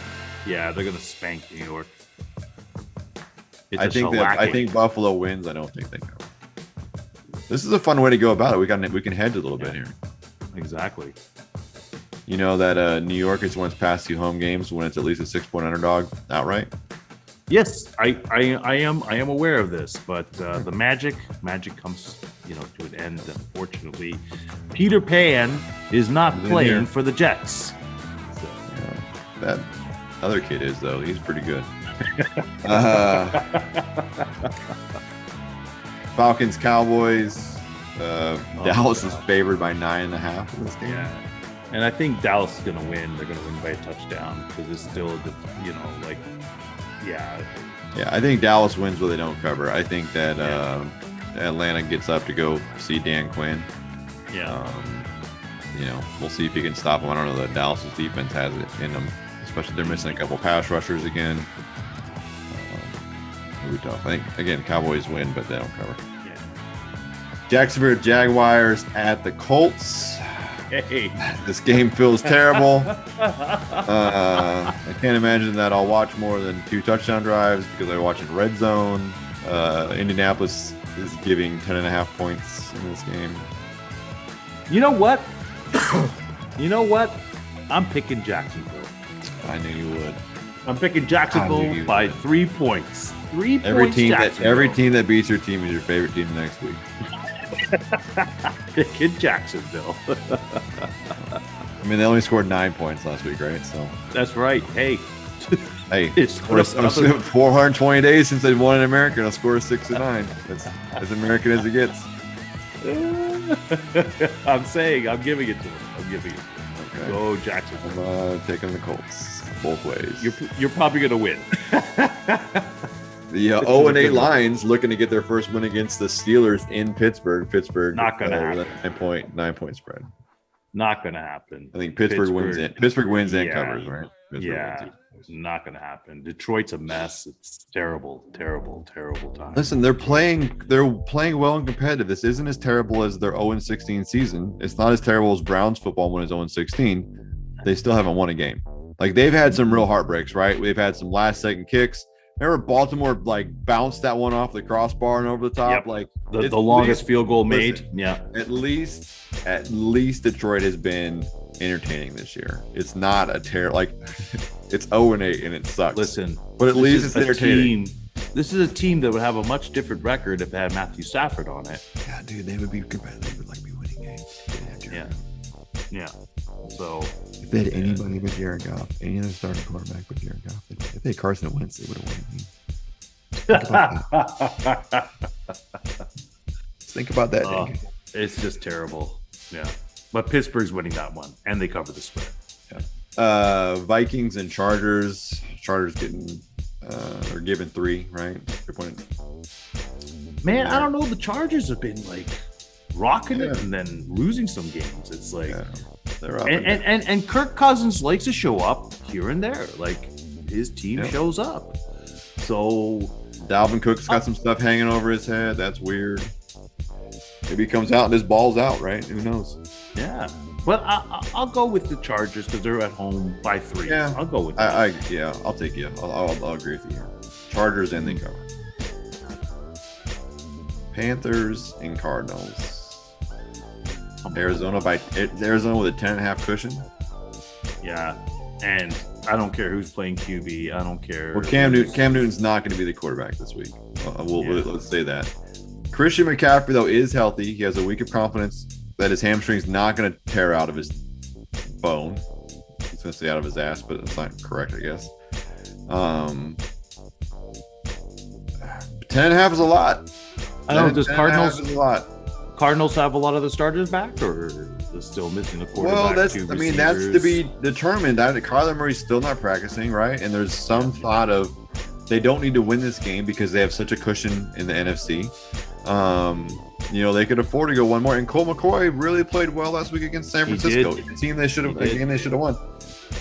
Yeah, they're gonna spank New York. It's
I
a
think
shellacking.
Buffalo wins. I don't think they cover. This is a fun way to go about it. We can hedge a little bit here.
Exactly.
You know that New York has once passed 2 home games when it's at least a 6-point underdog outright.
Yes, I am aware of this, but the magic comes, to an end. Unfortunately, Peter Pan is not playing for the Jets. So.
Yeah, that other kid is though. He's pretty good. Falcons, Cowboys. Dallas is favored by 9.5 in this game.
Yeah. And I think Dallas is going to win. They're going to win by a touchdown because it's still,
Yeah, I think Dallas wins, but they don't cover. I think that Atlanta gets up to go see Dan Quinn.
Yeah.
We'll see if he can stop him. I don't know that Dallas's defense has it in them, especially they're missing a couple pass rushers again. It'll be tough. I think, again, Cowboys win, but they don't cover.
Yeah.
Jacksonville Jaguars at the Colts.
Hey.
This game feels terrible. I can't imagine that I'll watch more than 2 touchdown drives because I'm watching Red Zone. Indianapolis is giving 10.5 points in this game.
You know what? I'm picking Jacksonville.
I knew you would.
I'm picking Jacksonville by 3 points. 3 points.
Every team that beats your team is your favorite team next week.
Picking Jacksonville.
I mean, they only scored 9 points last week, right? So
that's right. Hey,
it's 420 days since they've won in America, and I'll score 6 to 9. That's as American as it gets.
I'm saying, I'm giving it to them. Okay. Go Jacksonville.
I'm taking the Colts both ways.
You're probably gonna win.
The 0-8 Lions looking to get their first win against the Steelers in Pittsburgh. Pittsburgh
not gonna happen.
9-point spread.
Not gonna happen.
I think Pittsburgh wins. Pittsburgh wins and covers, right?
Pittsburgh wins. Not gonna happen. Detroit's a mess. It's terrible time.
Listen, they're playing well and competitive. This isn't as terrible as their 0-16 season. It's not as terrible as Browns football when it's 0-16. They still haven't won a game. Like, they've had some real heartbreaks, right? We've had some last second kicks. Remember Baltimore bounced that one off the crossbar and over the top?
Yep.
Like
the longest field goal made.
Listen,
yeah.
At least Detroit has been entertaining this year. It's not a it's 0-8 and it sucks.
Listen,
but at least it's entertaining.
This is a team that would have a much different record if it had Matthew Stafford on it.
Yeah, dude, they would be competitive. They would be winning games.
Yeah. So
if they had anybody but Jared Goff, any other starting quarterback but Jared Goff, if they had Carson Wentz, they would have won. Think about that.
It's just terrible. Yeah, but Pittsburgh's winning that one, and they cover the spread.
Yeah. Vikings and Chargers. Chargers getting they're given 3, right? 3 point.
Man, I don't know. The Chargers have been rocking it and then losing some games. It's
they're up
and Kirk Cousins likes to show up here and there. His team shows up. So
Dalvin Cook's got some stuff hanging over his head. That's weird. Maybe he comes out and his ball's out, right? Who knows?
Yeah. But I'll go with the Chargers because they're at home by 3.
Yeah.
I'll go with that.
I'll take you. I'll agree with you. Chargers and they cover. Panthers and Cardinals. Arizona with a 10.5 cushion.
Yeah. And I don't care who's playing QB. I don't care.
Well, Cam Newton's not going to be the quarterback this week. Let's say that. Christian McCaffrey, though, is healthy. He has a week of confidence that his hamstring's not going to tear out of his bone. He's going to say out of his ass, but that's not correct, I guess. 10.5 is a lot.
I don't know. Does Cardinals
is a lot.
Cardinals have a lot of the starters back, or they're still missing a quarterback?
Well, that's to be determined. Kyler Murray's still not practicing, right? And there's some thought of they don't need to win this game because they have such a cushion in the NFC. They could afford to go one more. And Colt McCoy really played well last week against San Francisco. A game they should have won.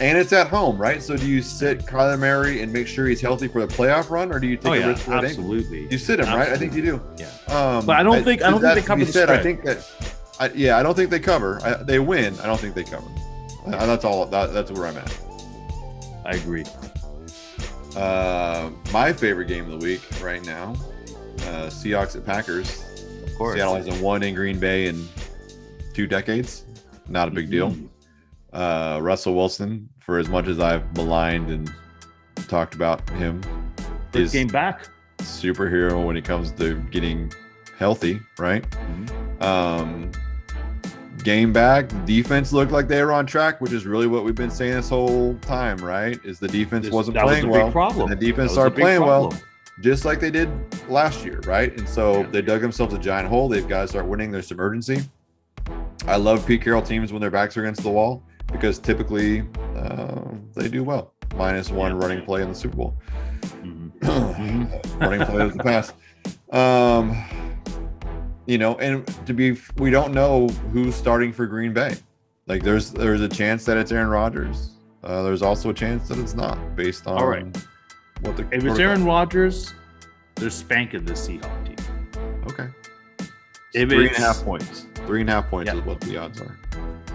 And it's at home, right? So do you sit Kyler Murray and make sure he's healthy for the playoff run, or do you take a risk?
Absolutely.
You sit him, right? I think you do.
Yeah. But I don't think they cover the spread.
I think that. I don't think they cover. They win. I don't think they cover. That's all. That's where I'm at.
I agree.
My favorite game of the week right now, Seahawks at Packers.
Of course.
Seattle hasn't won in Green Bay in 2 decades. Not a big deal. Russell Wilson, for as much as I've maligned and talked about him,
Good
is
game back.
superhero when it comes to getting healthy, right? Game back, the defense looked like they were on track, which is really what we've been saying this whole time, right? Is the defense wasn't playing well.
Problem.
And the defense started playing well, just like they did last year, right? And so they dug themselves a giant hole. They've got to start winning. There's some urgency. I love Pete Carroll teams when their backs are against the wall because typically they do well. -1 running play in the Super Bowl. Running play of the pass. And we don't know who's starting for Green Bay. Like there's a chance that it's Aaron Rodgers. There's also a chance that it's not, based on what the.
If it's Aaron Rodgers, they're spanking the Seahawks team.
Okay.
If
3.5 points. 3.5 points is what the odds are.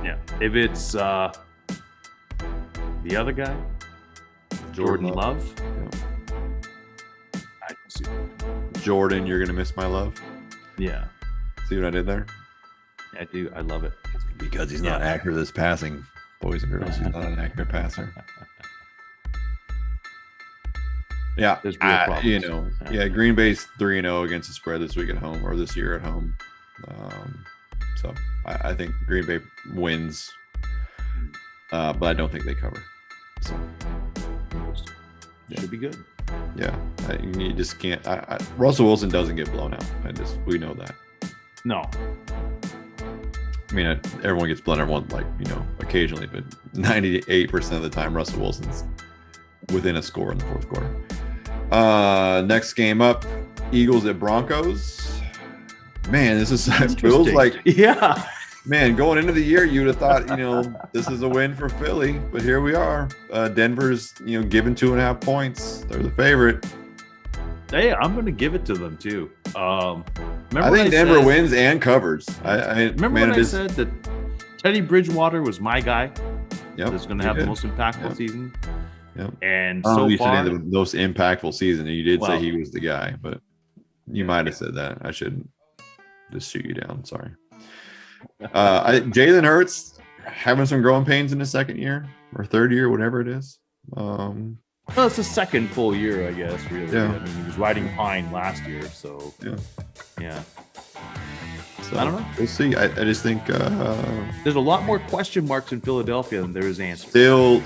Yeah. If it's the other guy, Jordan Love.
Yeah.
I can see that.
Jordan, you're gonna miss my love.
Yeah.
See what I did there?
I do. I love it.
Because he's not accurate as passing, boys and girls. He's not an accurate passer. Yeah,
There's real problems.
Green Bay's 3-0 against the spread this week at home, or this year at home. So I think Green Bay wins, but I don't think they cover. So
should be good.
Yeah, you just can't. Russell Wilson doesn't get blown out. We know that.
No.
I mean, everyone gets blown out occasionally, but 98% of the time, Russell Wilson's within a score in the fourth quarter. Next game up, Eagles at Broncos. Man, this feels like man, going into the year, you'd have thought, this is a win for Philly, but here we are. Denver's, given 2.5 points. They're the favorite.
Hey, I'm going to give it to them too.
I think Denver wins and covers.
Remember when I said that Teddy Bridgewater was my guy?
Yep,
that's going to have the most impactful season.
Yep.
And
you said the most impactful season. You did say he was the guy, but you might have said that. I shouldn't just shoot you down. Sorry. Jalen Hurts having some growing pains in his second year or third year, whatever it is.
Well, it's the second full year, I guess, really.
Yeah.
I mean, he was riding Pine last year, so yeah.
So
I don't know.
We'll see. I just think
there's a lot more question marks in Philadelphia than there is answers.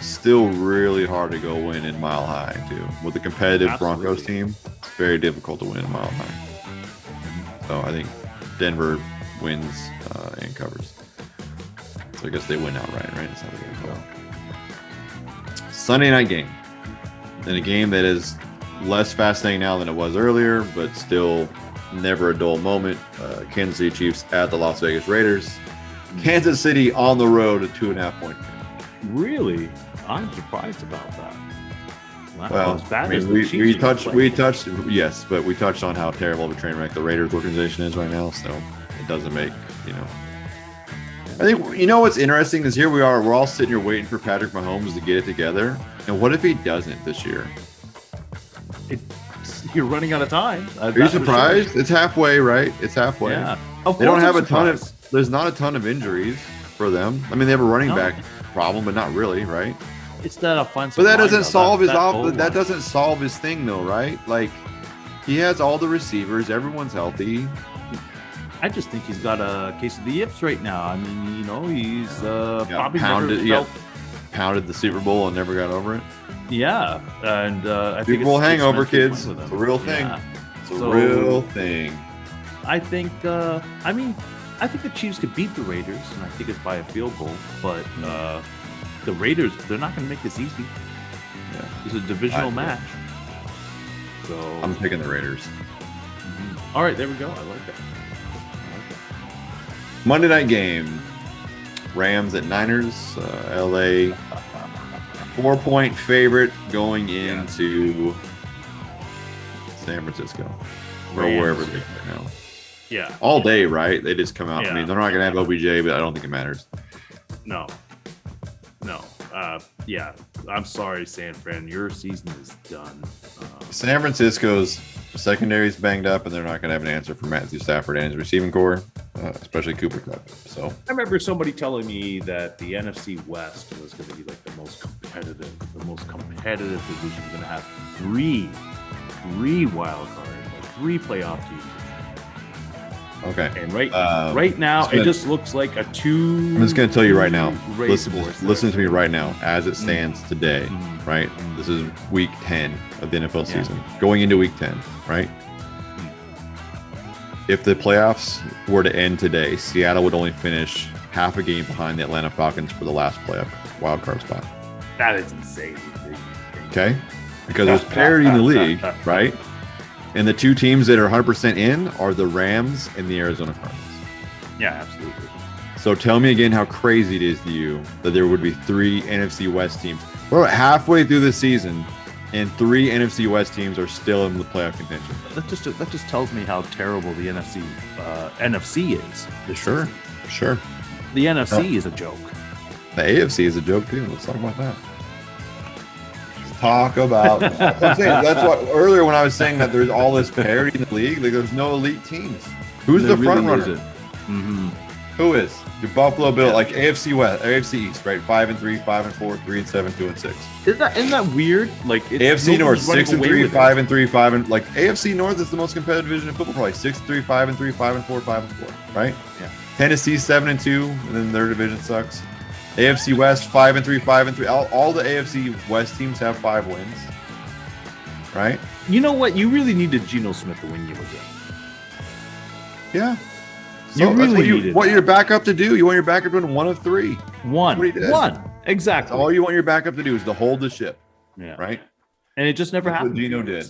Still really hard to go win in Mile High too. With a competitive Broncos team, it's very difficult to win in Mile High. So I think Denver wins and covers. So I guess they win outright, right? That's how they go. Sunday night game. In a game that is less fascinating now than it was earlier, but still never a dull moment. Kansas City Chiefs at the Las Vegas Raiders. Kansas City on the road, a 2.5 point.
Really? I'm surprised about that.
Well, we touched, yes, but we touched on how terrible of a train wreck the Raiders organization is right now, so it doesn't make, I think, what's interesting is here we are, we're all sitting here waiting for Patrick Mahomes to get it together. And what if he doesn't this year?
You're running out of time.
Are you surprised? Sure. It's halfway, right? It's halfway.
Yeah.
They don't have there's not a ton of injuries for them. I mean, they have a running back problem, but not really, right?
It's that offensive.
But that doesn't solve that doesn't solve his thing though, right? Like he has all the receivers, everyone's healthy.
I just think he's got a case of the yips right now. I mean, he's probably
pounded the Super Bowl and never got over it.
Yeah, and I think
Super Bowl hangover, kids. It's a real thing. Yeah. It's a real thing.
I think. I think the Chiefs could beat the Raiders, and I think it's by a field goal. But the Raiders, they're not going to make this easy.
Yeah,
it's a divisional match. So
I'm picking the Raiders.
Mm-hmm. All right, there we go. I like that.
Monday night game. Rams at Niners. LA 4-point favorite going into San Francisco or wherever they are now.
Yeah.
All day, right? They just come out.
Yeah.
I mean, they're not going to have OBJ, but I don't think it matters.
No. Yeah. I'm sorry, San Fran. Your season is done.
San Francisco's secondary is banged up, and they're not going to have an answer for Matthew Stafford and his receiving core. especially Cooper Cup. So
I remember somebody telling me that the NFC West was going to be like the most competitive division. Going to have three wild cards, like 3 playoff teams.
okay.
And right now, it just looks like a 2.
I'm just going to tell you right now.
race
Listen to me right now, as it stands today. Right, this is week 10 of the NFL season, going into week 10. Right. If the playoffs were to end today, Seattle would only finish half a game behind the Atlanta Falcons for the last playoff wild card spot.
That is insane.
Okay, because there's parity in the league, right? And the 2 teams that are 100% in are the Rams and the Arizona Cardinals.
Yeah, absolutely.
So tell me again how crazy it is to you that there would be 3 NFC West teams. We're halfway through the season, and 3 NFC West teams are still in the playoff contention.
That just tells me how terrible the NFC is.
Sure.
The NFC is a joke.
The AFC is a joke too. Let's talk about that. That's what earlier when I was saying that there's all this parity in the league. Like there's no elite teams. Who's the front runner?
Mm-hmm.
Who is? Your Buffalo Bill, like AFC West, AFC East, right? 5-3, 5-4, 3-7, 2-6.
Isn't that weird? Like
AFC North, 6-3, 5-3, 5 and like AFC North is the most competitive division in football. Probably 6-3, 5-3, 5-4, 5-4, right? Yeah. Tennessee 7-2, and then their division sucks. AFC West 5-3, 5-3. All the AFC West teams have 5 wins, right?
You know what? You really needed Geno Smith to win you again.
Yeah.
So you really
what your backup to do? You want your backup doing 1 of 3.
One. Exactly.
That's all you want your backup to do is to hold the ship.
Yeah.
Right.
And it just never happened.
What Geno did.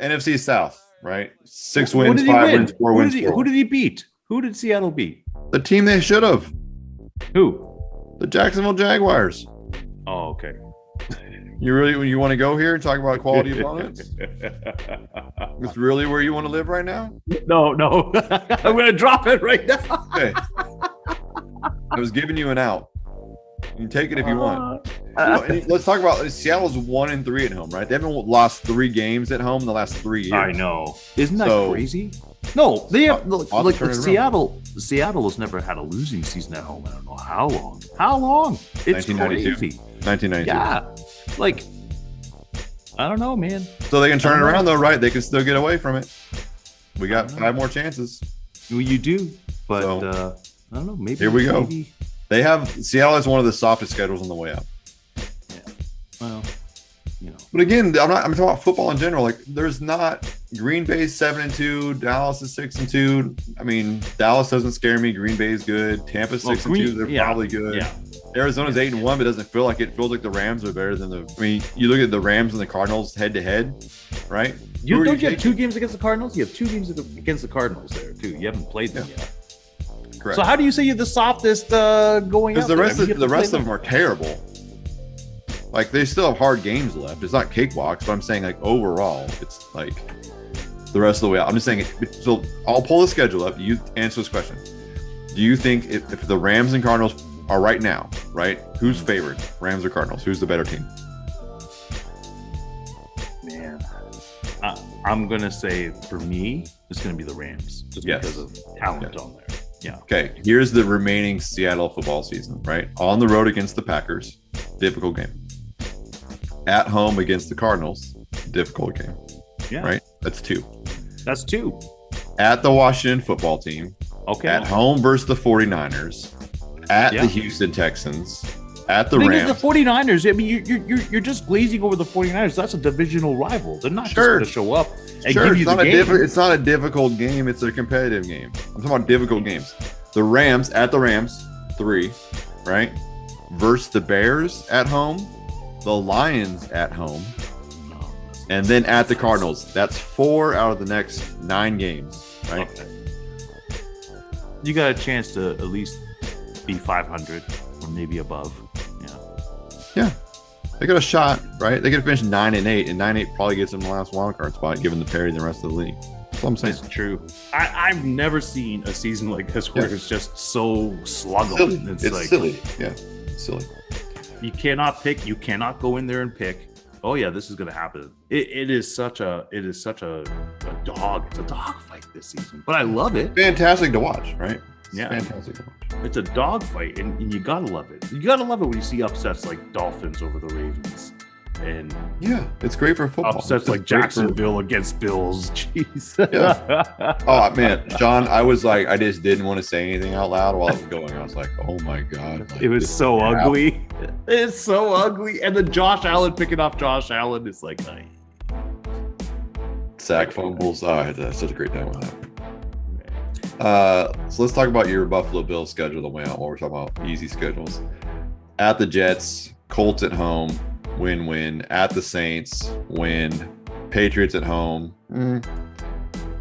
NFC South, right? 6 wins, 5 wins, 4 wins.
Who did he beat? Who did Seattle beat?
The team they should have.
Who?
The Jacksonville Jaguars.
Oh, okay.
You want to go here and talk about quality opponents? It's really where you want to live right now?
No. I'm going to drop it right now.
Okay. I was giving you an out. You can take it if you want. Let's talk about Seattle's 1-3 at home, right? They haven't lost 3 games at home in the last 3 years.
I know. Isn't that crazy? No, they have like Seattle. Seattle has never had a losing season at home. I don't know how long. How long? It's
1992. 1992.
Yeah, like I don't know, man.
So they can turn it around though, right? They can still get away from it. We got 5 more chances.
Well, you do, but I don't know. Maybe
here we go.
Maybe.
They have Seattle has one of the softest schedules on the way up.
Yeah. Well,
But again, I'm talking about football in general. Like, there's not Green Bay's 7-2, Dallas is 6-2. I mean, Dallas doesn't scare me. Green Bay's good. Tampa's 6-2. They're probably good. Yeah. Arizona's 8-1, but it doesn't feel like it. Feels like the Rams are better than the. I mean, you look at the Rams and the Cardinals head to head, right?
You have 2 games against the Cardinals. You have 2 games against the Cardinals there too. You haven't played them yet.
Correct.
So how do you say you're the softest going?
Because the rest of them are terrible. Like, they still have hard games left. It's not cakewalks, but I'm saying, like, overall, it's like the rest of the way out. I'm just saying, so I'll pull the schedule up. You answer this question. Do you think if the Rams and Cardinals are right now, right, who's favored? Rams or Cardinals? Who's the better team?
Man, I'm going to say, for me, it's going to be the Rams. Just because of talent on there. Yeah. Okay,
here's the remaining Seattle football season, right? On the road against the Packers, difficult game. At home against the Cardinals, difficult game. Yeah. Right? That's 2.
That's 2.
At the Washington football team.
Okay.
At home versus the 49ers. At the Houston Texans. At the Rams.
The 49ers, I mean, you're just glazing over the 49ers. That's a divisional rival. They're not just going to show up and give you the game.
It's not a difficult game. It's a competitive game. I'm talking about difficult games. The Rams, at the Rams, 3, right? Versus the Bears at home. The Lions at home, and then at the Cardinals. That's 4 out of the next 9 games, right? Okay.
You got a chance to at least be 500 or maybe above.
Yeah. They got a shot, right? They could finish 9-8, and 9-8 probably gets them the last wild card spot, given the parity in the rest of the league. That's what I'm saying.
That's true. I've never seen a season like this where it's just so sluggish.
It's silly. Yeah, it's silly.
You cannot pick. You cannot go in there and pick. Oh yeah, this is going to happen. It is such a dog. It's a dog fight. this season, but I love it.
Fantastic to watch, right? It's
Yeah.
fantastic to watch.
It's a dogfight, and you gotta love it. You gotta love it when you see upsets like Dolphins over the Ravens, and
Yeah, it's great for football.
upsets
It's
like
great for-
Jacksonville against Bills. Jeez.
Oh man, John, I was like, I just didn't want to say anything out loud while it was going. I was like, oh my god, like,
It was
this
so
is happening.
ugly. It's so ugly. And then Josh Allen picking off Josh Allen is like,
Sack fumbles. Oh, I had such a great time with that. So let's talk about your Buffalo Bills schedule that went out while we're talking about easy schedules. At the Jets, Colts at home, win. At the Saints, win. Patriots at home, who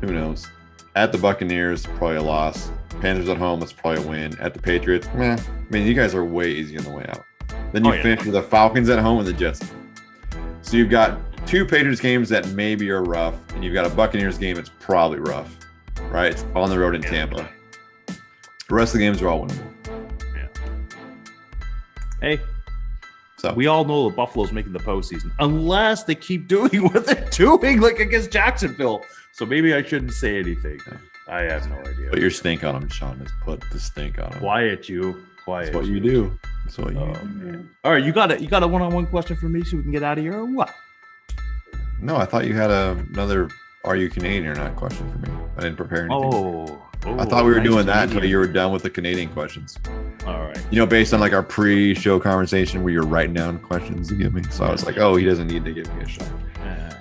knows? At the Buccaneers, probably a loss. Panthers at home, that's probably a win. At the Patriots, meh. I mean, you guys are way easy on the way out. Then you finish with the Falcons at home and the Jets. So you've got 2 Patriots games that maybe are rough, and you've got a Buccaneers game that's probably rough, right? It's on the road in Tampa. The rest of the games are all winnable.
hey,
So
we all know that Buffalo's making the postseason unless they keep doing what they're doing, like against Jacksonville. So maybe I shouldn't say anything. I have no idea.
put your stink on them, Sean. Just put the stink on them.
Quiet, you. Quiet.
That's what you do. That's what you
Oh,
do.
man. All right, you got a one-on-one question for me so we can get out of here, or what?
No, I thought you had another "Are you Canadian or not?" question for me. I didn't prepare anything. I thought we were
nice
doing that until
Canadian.
you were done with the Canadian questions.
All right.
You know, based on like our pre-show conversation where you're writing down questions to give me. So I was like, oh, he doesn't need to give me a shot.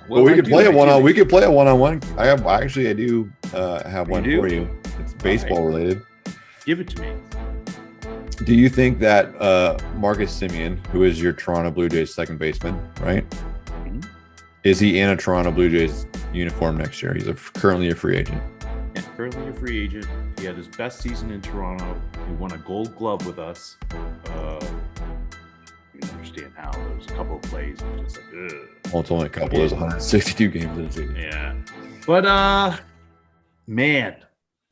Well, we
I
could
do.
play a
I do.
one-on. We could play a one-on-one. I do have one
do?
for you. It's baseball related.
Give it to me.
Do you think that Marcus Semien, who is your Toronto Blue Jays second baseman, right?
Mhm.
Is he in a Toronto Blue Jays uniform next year? He's currently a free agent.
Yeah, currently a free agent. He had his best season in Toronto. He won a Gold Glove with us. You can understand how there was a couple of plays and just like, ugh.
Well, it's only a couple. There's 162 games in a season.
Yeah. But man,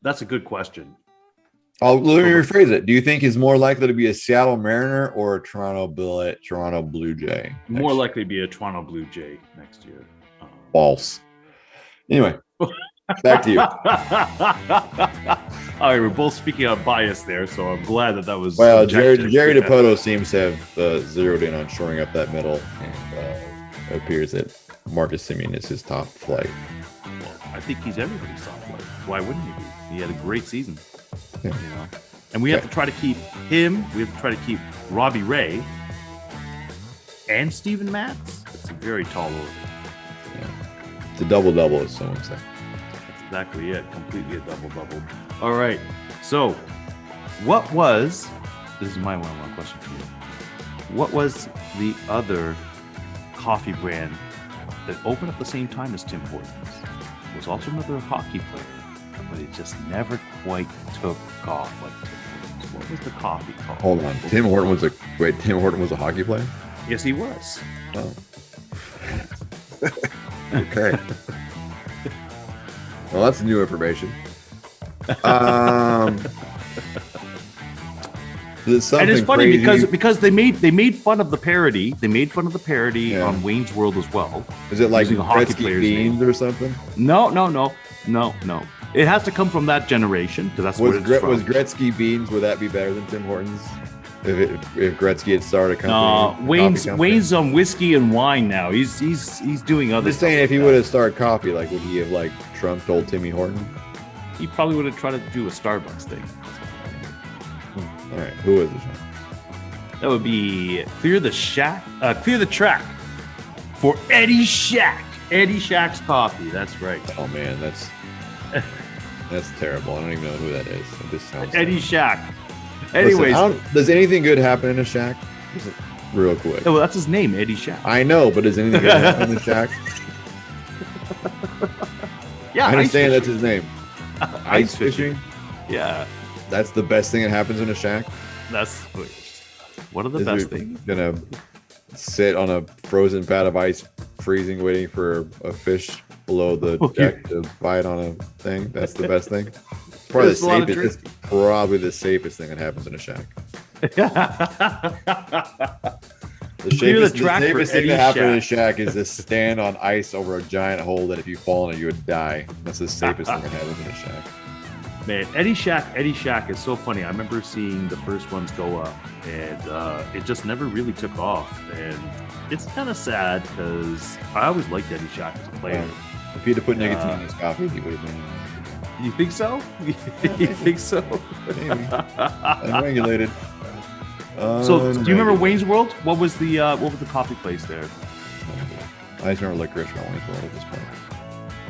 that's a good question.
Let me rephrase it. Do you think he's more likely to be a Seattle Mariner or a Toronto Blue Jay?
More likely to be a Toronto Blue Jay next year.
False. Anyway, back to you.
All right, we're both speaking on bias there, so I'm glad that was.
Well, Jerry
objective.
DiPoto seems to have zeroed in on shoring up that middle, and it appears that Marcus Semien is his top flight.
Well, I think he's everybody's top flight. Why wouldn't he be? He had a great season.
Yeah.
You know, and we have to try to keep him. We have to try to keep Robbie Ray and Steven Matz. That's a very tall order.
It's a double-double, as someone said.
That's exactly it. Completely a double-double. All right. So, what was? This is my one-on-one question for you. What was the other coffee brand that opened at the same time as Tim Hortons? It was also another hockey player, but it just never quite took off like Tim Hortons. What was the coffee called?
Hold on. Tim Horton was a hockey player?
Yes, he was.
Oh. Okay. Well, that's new information. There's
And it's
something
funny
crazy.
because they made fun of the parody. They made fun of the parody
Yeah.
on Wayne's World as well.
Is it like
using a hockey
Gretzky
player's
beans or something?
No. It has to come from that generation because that's
Was
what it's from.
was Gretzky beans? Would that be better than Tim Hortons? If Gretzky had started a company,
No,
a coffee company?
Wayne's on whiskey and wine now. He's doing
I'm
other.
just saying,
stuff
if he
like
would
that.
have started coffee, like would he have like trumped old Timmy Horton?
He probably would have tried to do a Starbucks thing.
All right, who is it?
That would be clear the track for Eddie Shack. Eddie Shack's coffee. That's right.
Oh man, that's terrible. I don't even know who that is. It just sounds
Eddie Shack.
Listen,
Anyways,
does anything good happen in a shack? Just real quick.
well, that's his name, Eddie Shack.
I know, but does anything good happen in the shack?
Yeah,
I understand
ice
that's his name.
fishing.
Ice fishing.
Yeah,
That's the best thing that happens in a shack.
that's one of the
Is
best
you're
things.
gonna sit on a frozen pad of ice, freezing, waiting for a fish below the deck to bite on a thing. That's the best thing. Probably
There's a lot of
it's probably the safest thing that happens in a shack. The
Clear
safest,
the track for
safest thing
Eddie
to happen in a
Shack.
shack is to stand on ice over a giant hole that if you fall in it, you would die. That's the safest thing that happens in a shack.
Man, Eddie Shack is so funny. I remember seeing the first ones go up, and it just never really took off. And it's kind of sad because I always liked Eddie Shack as a player.
If he'd have put nicotine in his coffee, he would have been.
You think so? You think so?
Maybe. Unregulated.
So, do you remember Wayne's World? What was the coffee place there?
I just remember licorice around Wayne's World at this point.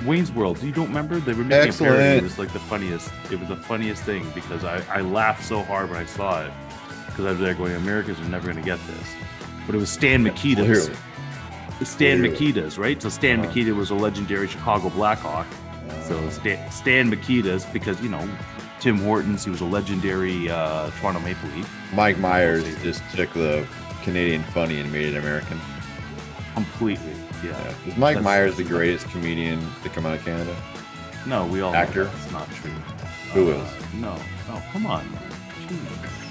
Wayne's World. You don't remember? They were making
Excellent.
a parody. It was like the funniest. It was the funniest thing because I laughed so hard when I saw it because I was there going, Americans are never going to get this. But it was Stan Mikita's.
Clearly.
Stan Mikita's, right? So Stan Mikita was a legendary Chicago Blackhawk. So Stan Mikita's because Tim Hortons, he was a legendary Toronto Maple Leaf.
Mike Myers just took the Canadian funny and made it American.
Completely, yeah.
Is Mike Myers the greatest comedian to come out of Canada?
No, we all
Actor?
know that's not true.
Who is?
No, come on. Jeez.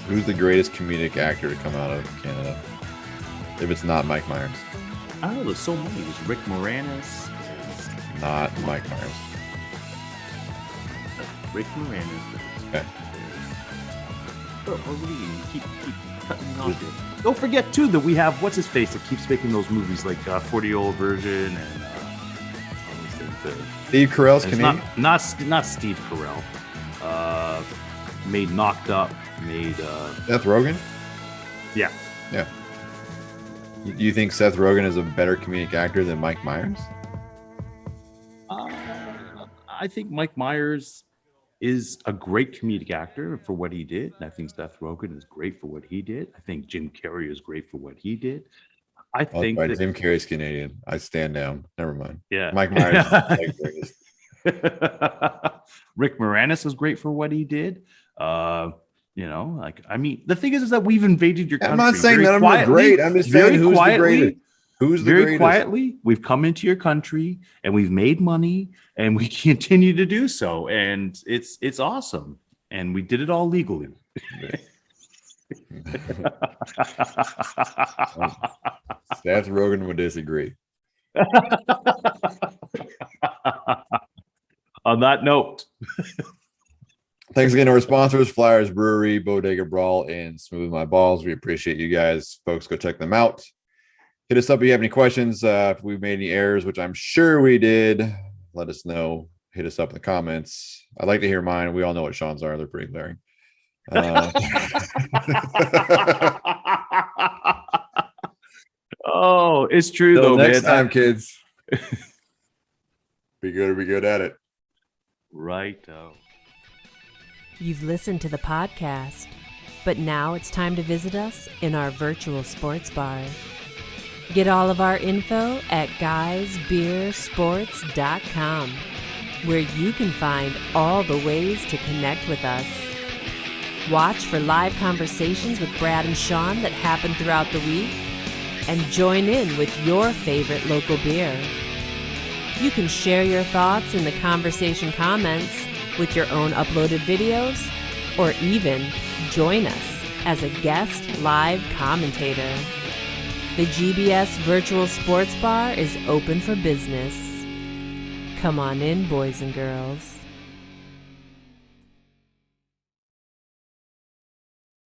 Who's the greatest comedic actor to come out of Canada? If it's not Mike Myers.
I don't know, there's so many. There's Rick Moranis. There's
Not Mike Myers.
Rick Moranis.
Okay.
Keep cutting me off here. Don't forget too that we have what's his face that keeps making those movies like 40-Year-Old Virgin and all these things.
Steve Carell's
And it's
Canadian.
not Steve Carell. Made Knocked Up. Made
Seth Rogen?
yeah.
Yeah. You think Seth Rogen is a better comedic actor than Mike Myers?
I think Mike Myers is a great comedic actor for what he did. And I think Seth Rogen is great for what he did. I think Jim Carrey is great for what he did. I think
Right, Jim Carrey's Canadian. I stand down. Never mind.
yeah.
Mike Myers is the greatest.
Rick Moranis is great for what he did. The thing is that we've invaded your country.
I'm not saying
very
none of them are
quietly,
great. I'm just saying
very
who's the
quietly,
greatest. Who's the
very
greatest?
quietly, we've come into your country and we've made money and we continue to do so. And it's awesome. And we did it all legally.
Seth Rogen would disagree.
On that note,
Thanks again to our sponsors, Flyers Brewery, Bodega Brawl, and Smooth My Balls. We appreciate you guys. Folks, go check them out. Hit us up if you have any questions. If we made any errors, which I'm sure we did, let us know. Hit us up in the comments. I'd like to hear mine. We all know what Sean's are. They're pretty glaring.
Oh, it's true
Till
though,
next
man.
time, kids. Be good at it.
Right.
You've listened to the podcast, but now it's time to visit us in our virtual sports bar. Get all of our info at guysbeersports.com, where you can find all the ways to connect with us. Watch for live conversations with Brad and Sean that happen throughout the week, and join in with your favorite local beer. You can share your thoughts in the conversation comments with your own uploaded videos, or even join us as a guest live commentator. The GBS Virtual Sports Bar is open for business. Come on in, boys and girls.